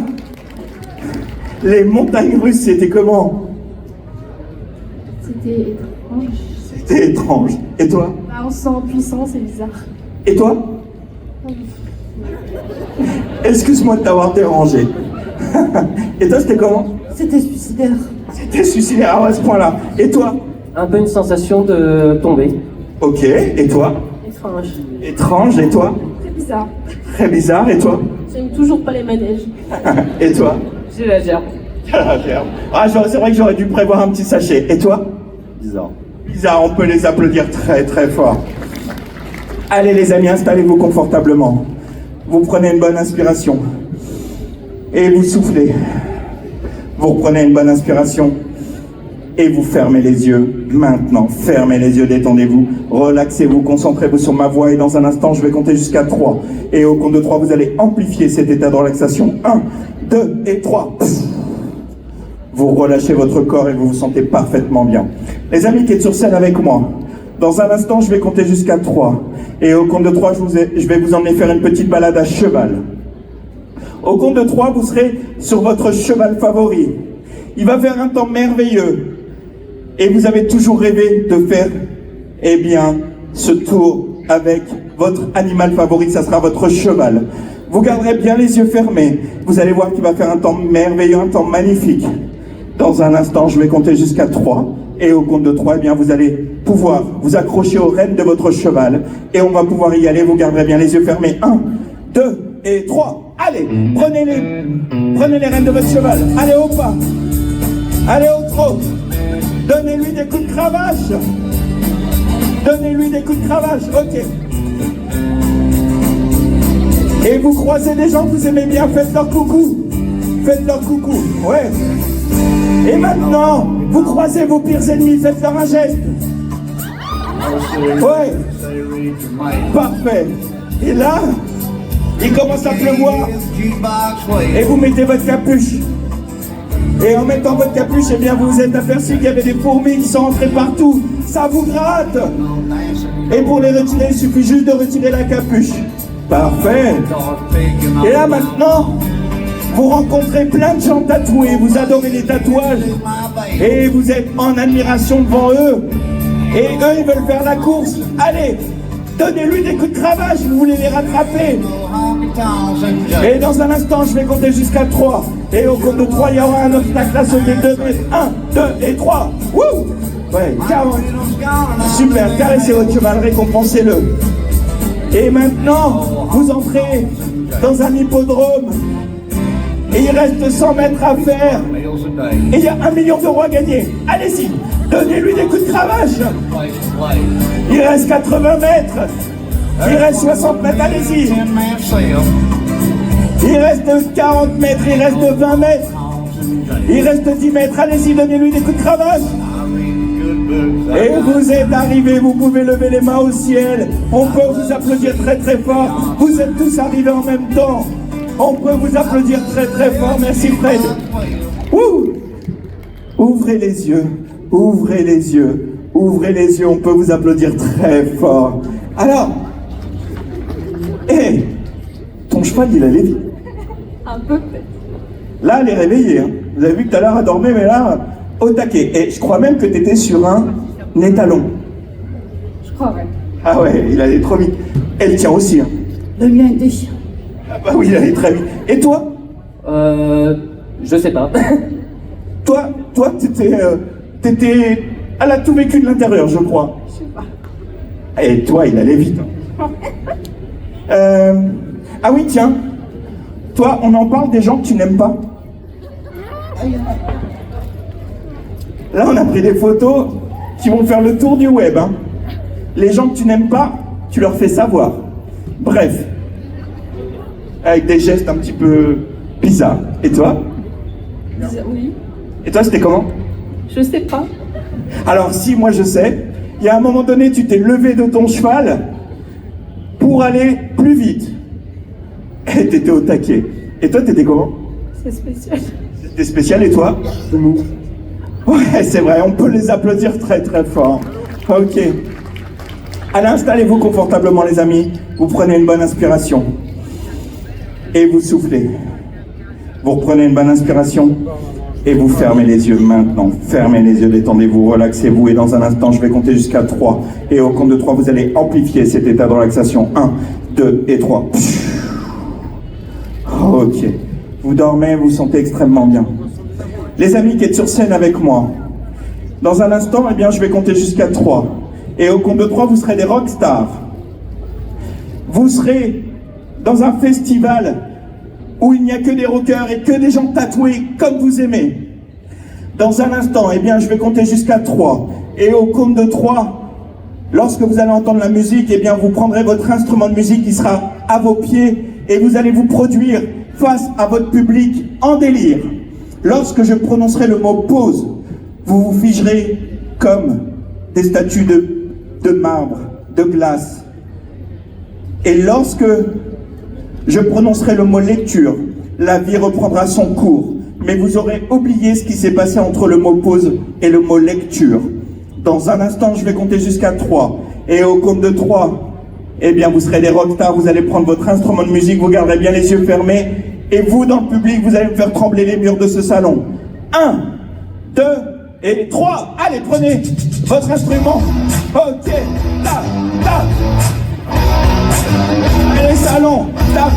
les montagnes russes, c'était comment? C'était étrange. C'était étrange. Et toi? Bah, on se sent puissant, c'est bizarre. Et toi? Excuse-moi de t'avoir dérangé. Et toi, c'était comment? C'était suicidaire. C'était suicidaire à ce point-là. Et toi? Un peu une sensation de tomber. Ok. Et toi? Étrange. Étrange. Et toi? Très bizarre. Très bizarre. Et toi? J'aime toujours pas les manèges. Et toi? J'ai la gerbe. Ah, c'est vrai que j'aurais dû prévoir un petit sachet. Et toi? Bizarre. Bizarre, on peut les applaudir très très fort. Allez les amis, installez-vous confortablement. vous prenez une bonne inspiration. Et vous soufflez. Vous reprenez une bonne inspiration. Et vous fermez les yeux. Maintenant, fermez les yeux, détendez-vous. Relaxez-vous, concentrez-vous sur ma voix. Et dans un instant, je vais compter jusqu'à 3. Et au compte de 3, vous allez amplifier cet état de relaxation. 1, 2 et 3. Vous relâchez votre corps et vous vous sentez parfaitement bien. Les amis qui êtes sur scène avec moi, dans un instant, je vais compter jusqu'à 3. Et au compte de 3, je vais vous emmener faire une petite balade à cheval. Au compte de 3, vous serez sur votre cheval favori. Il va faire un temps merveilleux. Et vous avez toujours rêvé de faire, eh bien, ce tour avec votre animal favori, ça sera votre cheval. Vous garderez bien les yeux fermés. Vous allez voir qu'il va faire un temps merveilleux, un temps magnifique. Dans un instant, je vais compter jusqu'à 3. Et au compte de 3, eh bien, vous allez pouvoir vous accrocher aux rênes de votre cheval. Et on va pouvoir y aller. Vous garderez bien les yeux fermés. 1, 2 et 3. Allez, prenez les rênes de votre cheval. Allez au pas. Allez au trot. Donnez-lui des coups de cravache. Donnez-lui des coups de cravache. Ok. Et vous croisez des gens que vous aimez bien. Faites leur coucou. Faites leur coucou. Ouais. Et maintenant, vous croisez vos pires ennemis. Faites leur un geste. Ouais. Parfait. Et là, il commence à pleuvoir. Et vous mettez votre capuche. Et en mettant votre capuche, eh bien, vous vous êtes aperçu qu'il y avait des fourmis qui sont entrées partout. Ça vous gratte. Et pour les retirer, il suffit juste de retirer la capuche. Parfait. Et là, maintenant, vous rencontrez plein de gens tatoués. Vous adorez les tatouages. Et vous êtes en admiration devant eux. Et eux, ils veulent faire la course. Allez, donnez-lui des coups de cravache. Vous voulez les rattraper. Et dans un instant, je vais compter jusqu'à 3. Et au compte de 3, il y aura un obstacle à sauter 2 mètres. 1, 2 et 3. Wouh! Ouais, 40. Super, caressez votre cheval, récompensez-le. Et maintenant, vous entrez dans un hippodrome. Et il reste 100 mètres à faire. Et il y a 1 million d'euros à gagner. Allez-y, donnez-lui des coups de cravache. Il reste 80 mètres. Il reste 60 mètres, allez-y. Il reste 40 mètres, il reste 20 mètres. Il reste 10 mètres, allez-y, donnez-lui des coups de cravache. Et vous êtes arrivés, vous pouvez lever les mains au ciel. On peut vous applaudir très très fort. Vous êtes tous arrivés en même temps. On peut vous applaudir très très fort. Merci Fred. Ouh. Ouvrez les yeux, ouvrez les yeux, ouvrez les yeux. On peut vous applaudir très fort. Alors, hé, ton cheval il allait vite. Un peu peut-être. Là, elle est réveillée. Hein. Vous avez vu que tout à l'heure, elle dormait, mais là, au taquet. Et je crois même que tu étais sur un étalon. Je crois, ouais. Ah ouais, il allait trop vite. Elle tient aussi. Hein. Le mien est déchiré. Ah bah oui, il allait très vite. Et toi? Je sais pas. Toi, t'étais... Elle a tout vécu de l'intérieur, je crois. Je sais pas. Et toi, il allait vite. Hein. Ah oui, tiens. Toi, on en parle des gens que tu n'aimes pas. Là, on a pris des photos qui vont faire le tour du web. Hein. Les gens que tu n'aimes pas, tu leur fais savoir. Bref. Avec des gestes un petit peu bizarres. Et toi? Oui. Et toi, c'était comment? Je sais pas. Alors, si, moi je sais. Il y a un moment donné, tu t'es levé de ton cheval pour aller plus vite. Et t'étais au taquet. Et toi, t'étais comment? C'est spécial. C'était spécial, et toi? Ouais, c'est vrai, on peut les applaudir très très fort. Ok. Allez, installez-vous confortablement, les amis. Vous prenez une bonne inspiration. Et vous soufflez. Vous reprenez une bonne inspiration. Et vous fermez les yeux maintenant. Fermez les yeux, détendez-vous, relaxez-vous. Et dans un instant, je vais compter jusqu'à 3. Et au compte de 3, vous allez amplifier cet état de relaxation. 1, 2 et 3. Ok. Vous dormez, vous vous sentez extrêmement bien. Les amis qui êtes sur scène avec moi, dans un instant, eh bien, je vais compter jusqu'à 3. Et au compte de 3, vous serez des rockstars. Vous serez dans un festival où il n'y a que des rockers et que des gens tatoués comme vous aimez. Dans un instant, eh bien, je vais compter jusqu'à 3. Et au compte de 3, Lorsque vous allez entendre la musique, eh bien, vous prendrez votre instrument de musique qui sera à vos pieds et vous allez vous produire face à votre public en délire. Lorsque je prononcerai le mot pause, vous vous figerez comme des statues de marbre, de glace. Et lorsque je prononcerai le mot lecture, la vie reprendra son cours. Mais vous aurez oublié ce qui s'est passé entre le mot pause et le mot lecture. Dans un instant, je vais compter jusqu'à 3. Et au compte de 3, eh bien, vous serez des rockstars, vous allez prendre votre instrument de musique, vous garderez bien les yeux fermés. Et vous, dans le public, vous allez me faire trembler les murs de ce salon. 1, 2 et 3. Allez, prenez votre instrument. Ok, tap, tap. Et les salons, tap.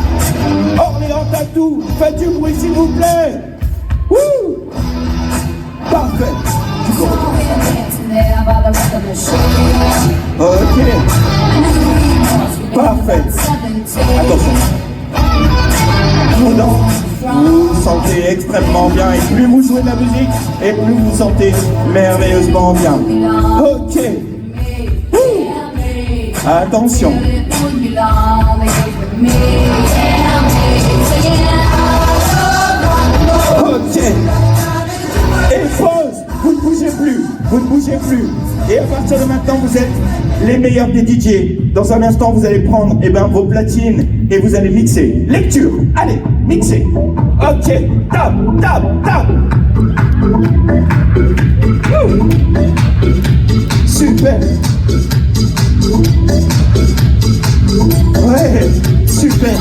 Orléans Tattoo, faites du bruit s'il vous plaît. Wouh! Parfait. Ok. Parfait. Attention. Vous vous sentez extrêmement bien et plus vous jouez de la musique et plus vous vous sentez merveilleusement bien. Ok. Attention. Ok. Et pause. Vous ne bougez plus. Vous ne bougez plus. Et à partir de maintenant, vous êtes les meilleurs des DJ. Dans un instant, vous allez prendre vos platines et vous allez mixer. Lecture. Allez, mixer. Ok. Tap, tap, tap. Super. Ouais, super.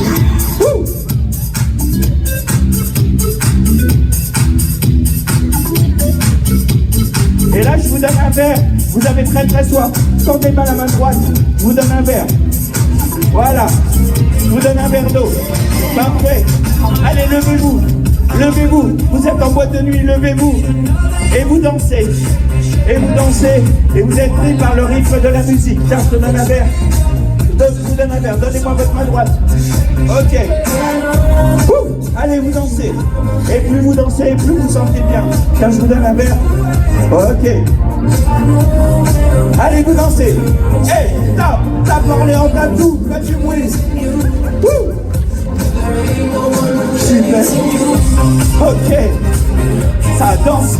Et là, je vous donne un verre. Vous avez très très soif. Tendez mal à main droite. Je vous donne un verre. Voilà. Je vous donne un verre d'eau. Parfait. Allez, levez-vous. Levez-vous. Vous êtes en boîte de nuit, levez-vous. Et vous dansez. Et vous dansez. Et vous êtes pris par le rythme de la musique. Tiens, je te donne un verre. Je vous donne un verre. Donnez-moi votre main droite. Ok. Allez, vous dansez. Et plus vous dansez, plus vous sentez bien. Tiens, je vous donne un verre. Ok. Allez, vous dansez. Hey, tape, tape Orléans Tattoo. Faites du bruit. Super. Ok. Ça danse.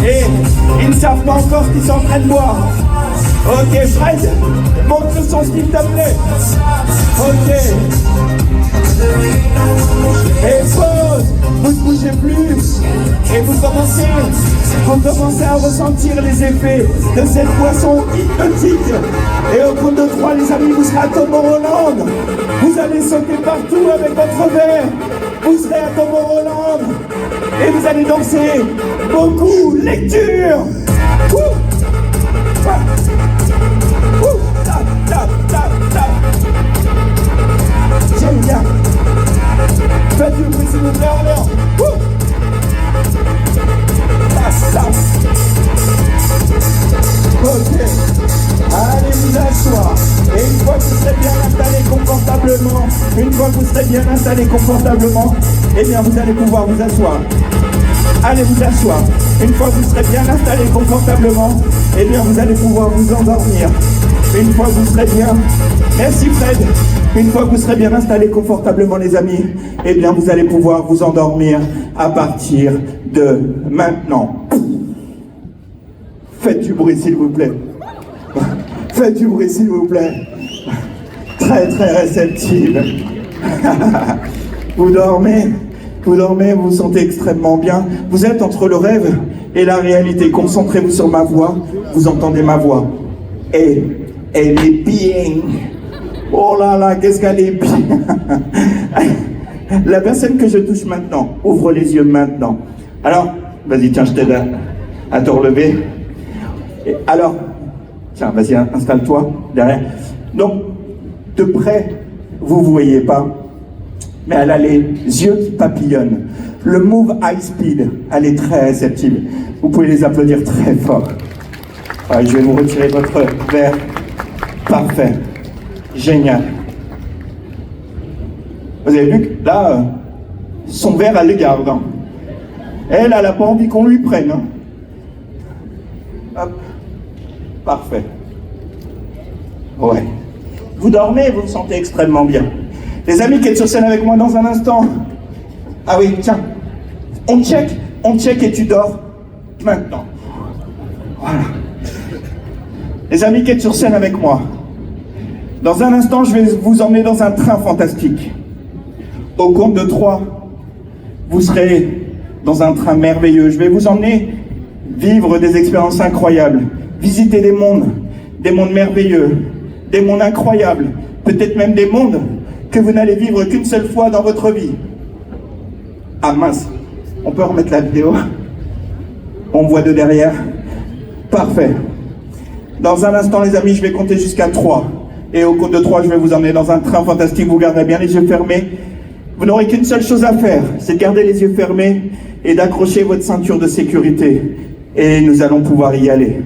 Et ils ne savent pas encore ce qu'ils sont en train de boire. Ok, Fred, montre le son s'il te plaît. Ok. Et pause. Vous ne bougez plus. Et vous commencez à ressentir les effets de cette boisson hypnotique. Et au compte de 3, les amis, vous serez à Tomorrowland. Vous allez sauter partout avec votre verre. Vous serez à Tomorrowland. Et vous allez danser beaucoup. Lecture. Tap, tap, tap, tap. J'aime bien. Faites du bruit s'il vous plaît, Orléans. Tap, tap. Ok. Allez vous asseoir. Et une fois que vous serez bien installé confortablement, eh bien vous allez pouvoir vous asseoir. Allez vous asseoir. Une fois que vous serez bien installé confortablement, eh bien vous allez pouvoir vous endormir. Une fois que vous serez bien, merci Fred. Une fois que vous serez bien installé confortablement les amis, eh bien vous allez pouvoir vous endormir à partir de maintenant. Faites du bruit s'il vous plaît. Faites du bruit s'il vous plaît. Très très réceptive. Vous dormez, vous vous sentez extrêmement bien. Vous êtes entre le rêve et la réalité. Concentrez-vous sur ma voix, vous entendez ma voix. Et elle est bien. Oh là là, qu'est-ce qu'elle est bien. La personne que je touche maintenant, ouvre les yeux maintenant. Alors, vas-y, tiens, je t'aide à te relever. Alors, tiens, vas-y, installe-toi derrière. Donc, de près, vous ne voyez pas, mais elle a les yeux qui papillonnent. Le move high speed, elle est très réceptive. Vous pouvez les applaudir très fort. Ouais, je vais vous retirer votre verre. Parfait. Génial. Vous avez vu que là, son verre, elle le garde. Hein. Elle n'a pas envie qu'on lui prenne. Hein. Hop. Parfait. Ouais. Vous dormez et vous vous sentez extrêmement bien. Les amis qui êtes sur scène avec moi dans un instant. Ah oui, tiens. On check et tu dors maintenant. Voilà. Les amis qui êtes sur scène avec moi. Dans un instant, je vais vous emmener dans un train fantastique. Au compte de 3, vous serez dans un train merveilleux. Je vais vous emmener vivre des expériences incroyables, visiter des mondes merveilleux, des mondes incroyables, peut-être même des mondes que vous n'allez vivre qu'une seule fois dans votre vie. Ah mince, on peut remettre la vidéo? On me voit de derrière. Parfait. Dans un instant, les amis, je vais compter jusqu'à 3. Et au compte de 3, je vais vous emmener dans un train fantastique. Vous garderez bien les yeux fermés. Vous n'aurez qu'une seule chose à faire, c'est de garder les yeux fermés et d'accrocher votre ceinture de sécurité. Et nous allons pouvoir y aller.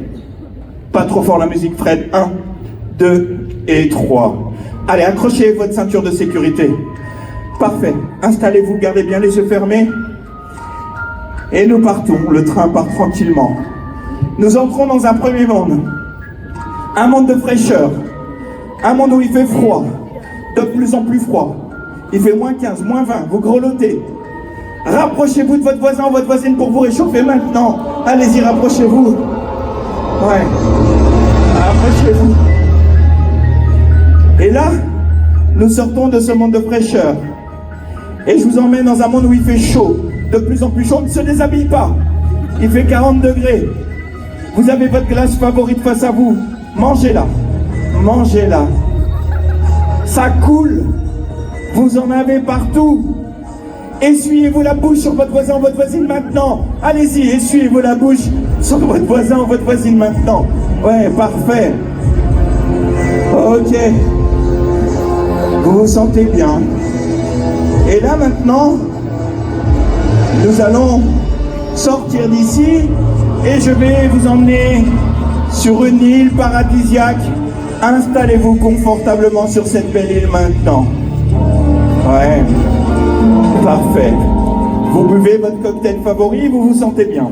Pas trop fort la musique, Fred. 1, 2 et 3. Allez, accrochez votre ceinture de sécurité. Parfait. Installez-vous, gardez bien les yeux fermés. Et nous partons. Le train part tranquillement. Nous entrons dans un premier monde. Un monde de fraîcheur. Un monde où il fait froid. De plus en plus froid. Il fait moins 15, moins 20. Vous grelottez. Rapprochez-vous de votre voisin ou votre voisine pour vous réchauffer maintenant. Allez-y, rapprochez-vous. Ouais. Rapprochez-vous. Et là, nous sortons de ce monde de fraîcheur. Et je vous emmène dans un monde où il fait chaud. De plus en plus chaud. Ne se déshabille pas. Il fait 40 degrés. Vous avez votre glace favorite face à vous. Mangez-la. Mangez-la. Ça coule. Vous en avez partout. Essuyez-vous la bouche sur votre voisin ou votre voisine maintenant. Allez-y, essuyez-vous la bouche sur votre voisin ou votre voisine maintenant. Ouais, parfait. Ok. Vous vous sentez bien. Et là maintenant, nous allons sortir d'ici et je vais vous emmener sur une île paradisiaque. Installez-vous confortablement sur cette belle île maintenant. Ouais. Parfait. Vous buvez votre cocktail favori, vous vous sentez bien.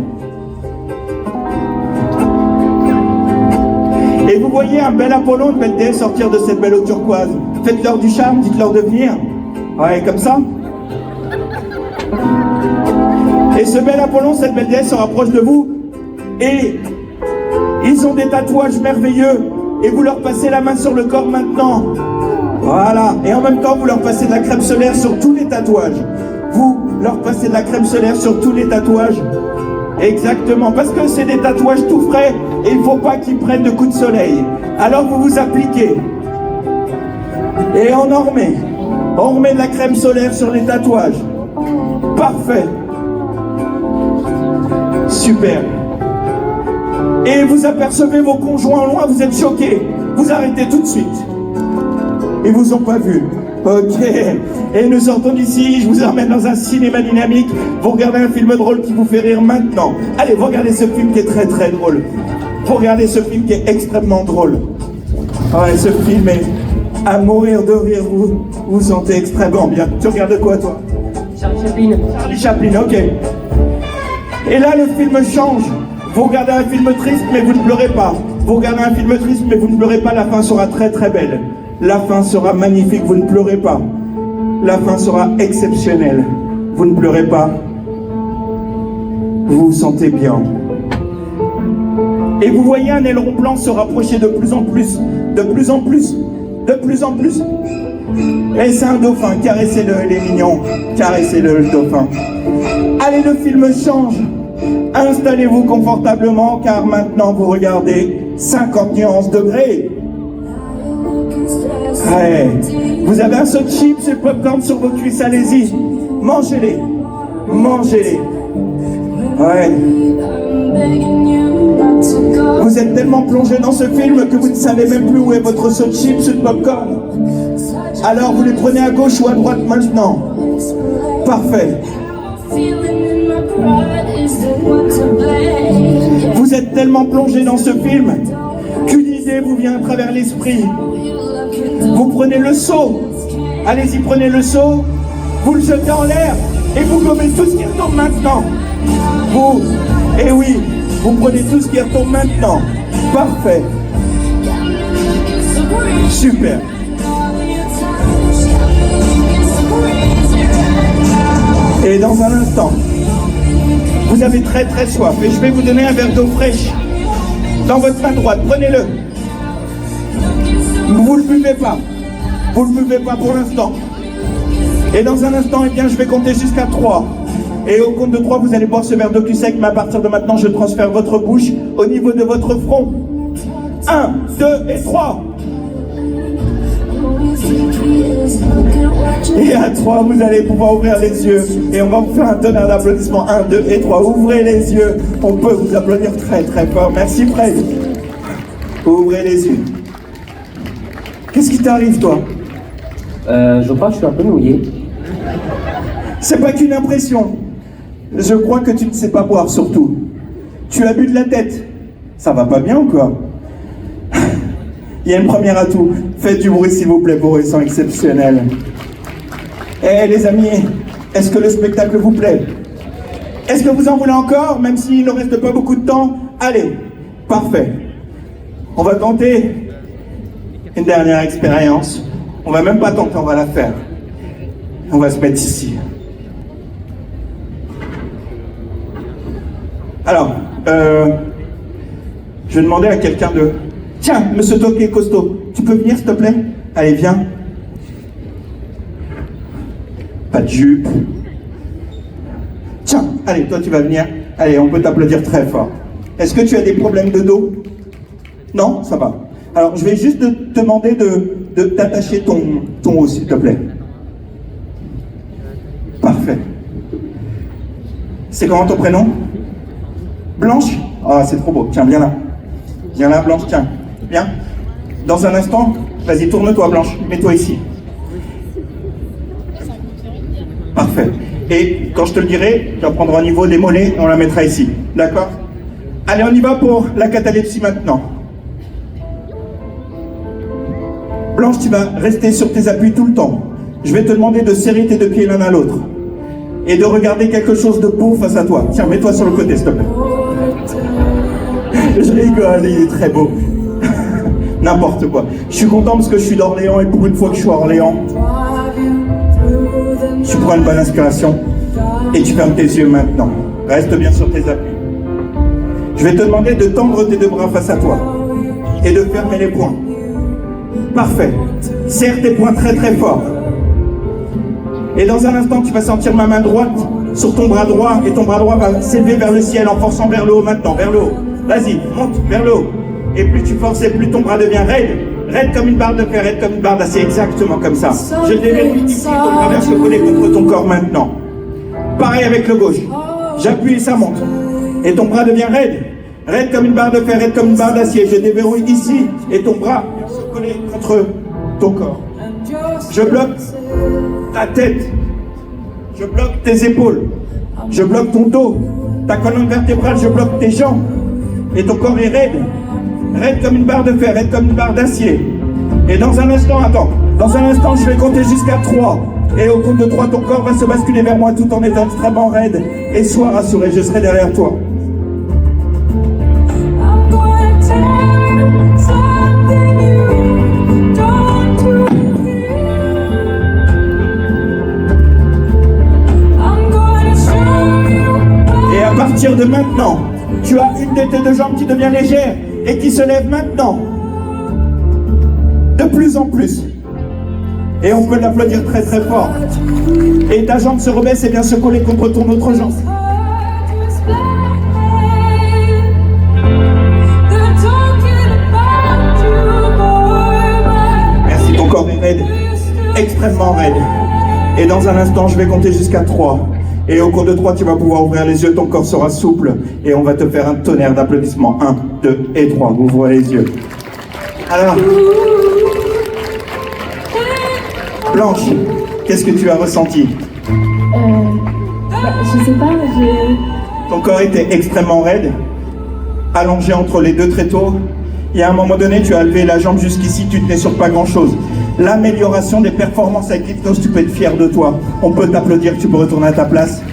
Et vous voyez un bel Apollon, une belle déesse sortir de cette belle eau turquoise. Faites-leur du charme, dites-leur de venir. Ouais, comme ça. Et ce bel Apollon, cette belle déesse se rapproche de vous. Et ils ont des tatouages merveilleux. Et vous leur passez la main sur le corps maintenant. Voilà. Et en même temps, vous leur passez de la crème solaire sur tous les tatouages. Vous leur passez de la crème solaire sur tous les tatouages. Exactement. Parce que c'est des tatouages tout frais. Et il ne faut pas qu'ils prennent de coups de soleil. Alors vous vous appliquez. Et on en remet. On remet de la crème solaire sur les tatouages. Parfait. Super. Et vous apercevez vos conjoints loin, vous êtes choqués. Vous arrêtez tout de suite. Ils vous ont pas vu. Ok. Et nous sortons d'ici, je vous emmène dans un cinéma dynamique. Vous regardez un film drôle qui vous fait rire maintenant. Allez, vous regardez ce film qui est très très drôle. Vous regardez ce film qui est extrêmement drôle. Ouais, ce film est à mourir de rire. Vous vous sentez extrêmement bien. Tu regardes quoi, toi? Charlie Chaplin. Charlie Chaplin, ok. Et là, le film change. Vous regardez un film triste, mais vous ne pleurez pas. Vous regardez un film triste, mais vous ne pleurez pas. La fin sera très très belle. La fin sera magnifique, vous ne pleurez pas. La fin sera exceptionnelle. Vous ne pleurez pas. Vous vous sentez bien. Et vous voyez un aileron blanc se rapprocher de plus en plus. De plus en plus. De plus en plus. Et c'est un dauphin. Caressez-le, il est mignon. Caressez-le, le dauphin. Allez, le film change. Installez-vous confortablement car maintenant vous regardez 50 nuances degrés. Ouais. Vous avez un saut de chips et popcorn sur vos cuisses, allez-y. Mangez-les. Mangez-les. Ouais. Vous êtes tellement plongé dans ce film que vous ne savez même plus où est votre saut de chips et de popcorn. Alors vous les prenez à gauche ou à droite maintenant. Parfait. Vous êtes tellement plongé dans ce film qu'une idée vous vient à travers l'esprit. Vous prenez le seau. Allez-y, prenez le seau. Vous le jetez en l'air et vous gommez tout ce qui retombe maintenant. Vous, et oui, vous prenez tout ce qui retombe maintenant. Parfait. Super. Et dans un instant, vous avez très très soif et je vais vous donner un verre d'eau fraîche dans votre main droite. Prenez-le. Vous ne le buvez pas. Vous ne le buvez pas pour l'instant. Et dans un instant, eh bien, je vais compter jusqu'à 3. Et au compte de 3, vous allez boire ce verre d'eau cul sec, mais à partir de maintenant, je transfère votre bouche au niveau de votre front. 1, 2 et 3. Et à 3, vous allez pouvoir ouvrir les yeux. Et on va vous faire un tonnerre d'applaudissements. 1, 2 et 3. Ouvrez les yeux. On peut vous applaudir très très fort. Merci Fred. Ouvrez les yeux. Qu'est-ce qui t'arrive, toi? Je crois que je suis un peu mouillé. C'est pas qu'une impression. Je crois que tu ne sais pas boire, surtout. Tu as bu de la tête. Ça va pas bien ou quoi? Il y a une première atout. Faites du bruit, s'il vous plaît, vos bruits sont exceptionnels. Eh, les amis, est-ce que le spectacle vous plaît? Est-ce que vous en voulez encore, même s'il ne reste pas beaucoup de temps? Allez, parfait. On va tenter une dernière expérience. On va même pas tenter, on va la faire. On va se mettre ici. Alors, je vais demander à quelqu'un de... Tiens, monsieur Toqué Costaud, tu peux venir s'il te plaît? Allez, viens. Pas de jupe. Tiens, allez, toi tu vas venir. Allez, on peut t'applaudir très fort. Est-ce que tu as des problèmes de dos? Non, ça va. Alors, je vais juste te demander de t'attacher ton haut, s'il te plaît. Parfait. C'est comment ton prénom? Blanche? Ah, c'est trop beau. Tiens, viens là. Viens là, Blanche, tiens. Viens. Dans un instant, vas-y, tourne-toi, Blanche. Mets-toi ici. Parfait. Et quand je te le dirai, tu vas prendre au niveau des mollets et on la mettra ici. D'accord? Allez, on y va pour la catalepsie maintenant. Blanche, tu vas rester sur tes appuis tout le temps. Je vais te demander de serrer tes deux pieds l'un à l'autre. Et de regarder quelque chose de beau face à toi. Tiens, mets-toi sur le côté, s'il te plaît. Je rigole, il est très beau. N'importe quoi. Je suis content parce que je suis d'Orléans et pour une fois que je suis à Orléans, tu prends une bonne inspiration et tu fermes tes yeux maintenant. Reste bien sur tes appuis. Je vais te demander de tendre tes deux bras face à toi et de fermer les poings. Parfait. Serre tes poings très très fort. Et dans un instant, tu vas sentir ma main droite sur ton bras droit et ton bras droit va s'élever vers le ciel en forçant vers le haut maintenant, vers le haut. Vas-y, monte vers le haut. Et plus tu forces et plus ton bras devient raide. Raide comme une barre de fer, raide comme une barre d'acier, exactement comme ça. Je déverrouille ici, ton bras vient se coller contre ton corps maintenant. Pareil avec le gauche. J'appuie et ça monte. Et ton bras devient raide. Raide comme une barre de fer, raide comme une barre d'acier. Je déverrouille ici et ton bras vient se coller contre ton corps. Je bloque ta tête. Je bloque tes épaules. Je bloque ton dos. Ta colonne vertébrale, je bloque tes jambes. Et ton corps est raide. Raide comme une barre de fer, raide comme une barre d'acier. Et dans un instant, attends. Dans un instant, je vais compter jusqu'à 3. Et au compte de 3, ton corps va se basculer vers moi tout en étant extrêmement raide. Et sois rassuré, je serai derrière toi. Et à partir de maintenant, tu as une de tes deux jambes qui devient légère et qui se lève maintenant. De plus en plus. Et on peut l'applaudir très très fort. Et ta jambe se rebaisse et vient se coller contre ton autre jambe. Merci, ton corps est raide. Extrêmement raide. Et dans un instant, je vais compter jusqu'à 3. Et au compte de 3, tu vas pouvoir ouvrir les yeux, ton corps sera souple. Et on va te faire un tonnerre d'applaudissements. 1, 2 et 3. Ouvre les yeux. Alors, Blanche, qu'est-ce que tu as ressenti? Je sais pas, Ton corps était extrêmement raide, allongé entre les deux tréteaux. Et à un moment donné, tu as levé la jambe jusqu'ici, tu tenais sur pas grand-chose. L'amélioration des performances avec l'hypnose, tu peux être fier de toi. On peut t'applaudir, tu peux retourner à ta place.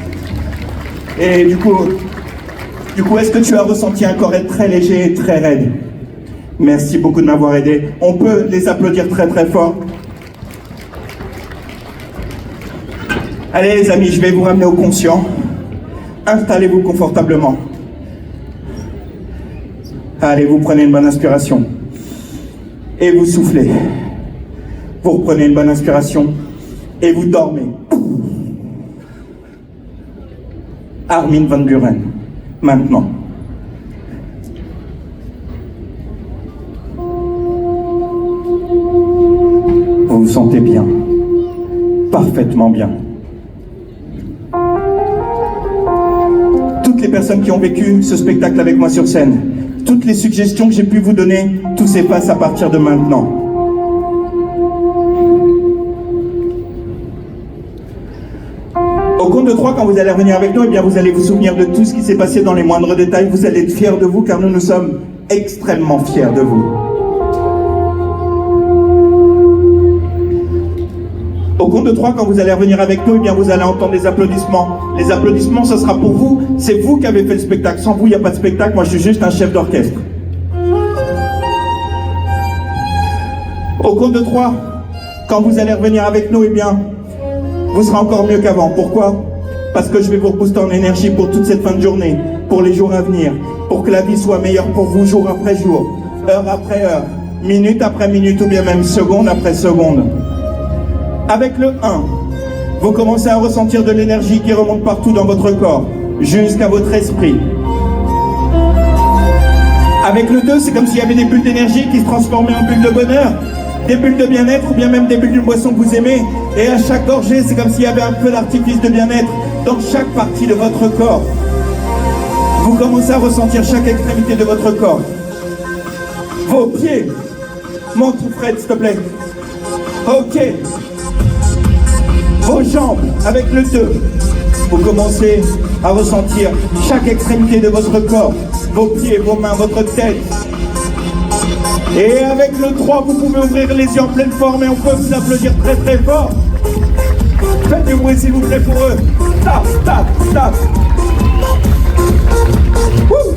Et du coup, est-ce que tu as ressenti un corps être très léger et très raide? Merci beaucoup de m'avoir aidé. On peut les applaudir très très fort. Allez les amis, je vais vous ramener au conscient. Installez-vous confortablement. Allez, vous prenez une bonne inspiration. Et vous soufflez. Vous reprenez une bonne inspiration. Et vous dormez. Armin van Buren. Maintenant. Vous vous sentez bien. Parfaitement bien. Toutes les personnes qui ont vécu ce spectacle avec moi sur scène, toutes les suggestions que j'ai pu vous donner, tout s'efface à partir de maintenant. Au compte de 3, quand vous allez revenir avec nous, eh bien vous allez vous souvenir de tout ce qui s'est passé dans les moindres détails. Vous allez être fiers de vous, car nous sommes extrêmement fiers de vous. Au compte de 3, quand vous allez revenir avec nous, eh bien vous allez entendre des applaudissements. Les applaudissements, ce sera pour vous. C'est vous qui avez fait le spectacle. Sans vous, il n'y a pas de spectacle. Moi, je suis juste un chef d'orchestre. Au compte de 3, quand vous allez revenir avec nous, eh bien, vous serez encore mieux qu'avant. Pourquoi? Parce que je vais vous rebooster en énergie pour toute cette fin de journée, pour les jours à venir, pour que la vie soit meilleure pour vous jour après jour, heure après heure, minute après minute ou bien même seconde après seconde. Avec le 1, vous commencez à ressentir de l'énergie qui remonte partout dans votre corps, jusqu'à votre esprit. Avec le 2, c'est comme s'il y avait des bulles d'énergie qui se transformaient en bulles de bonheur, des bulles de bien-être ou bien même des bulles d'une boisson que vous aimez. Et à chaque gorgée, c'est comme s'il y avait un feu d'artifice de bien-être dans chaque partie de votre corps. Vous commencez à ressentir chaque extrémité de votre corps. Vos pieds. Montre Fred, s'il te plaît. Ok. Vos jambes, avec le 2. Vous commencez à ressentir chaque extrémité de votre corps. Vos pieds, vos mains, votre tête. Et avec le 3, vous pouvez ouvrir les yeux en pleine forme et on peut vous applaudir très très fort. Faites du bruit s'il vous plaît pour eux. Tap, tap, tap. Wouh.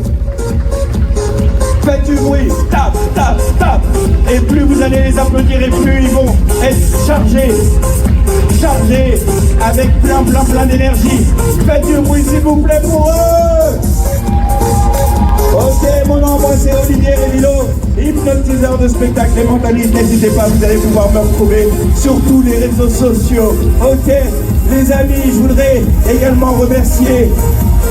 Faites du bruit. Tap, tap, tap. Et plus vous allez les applaudir et plus ils vont être chargés. Chargés avec plein d'énergie. Faites du bruit s'il vous plaît pour eux. Ok, mon nom, moi c'est Olivier Révilo, hypnotiseur de spectacle et mentaliste. N'hésitez pas, vous allez pouvoir me retrouver sur tous les réseaux sociaux. Ok, les amis, je voudrais également remercier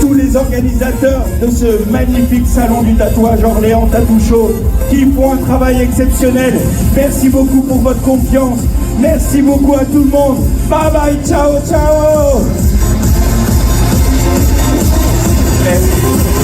tous les organisateurs de ce magnifique salon du tatouage Orléans Tattoo Show qui font un travail exceptionnel. Merci beaucoup pour votre confiance. Merci beaucoup à tout le monde. Bye bye, ciao, ciao. Merci.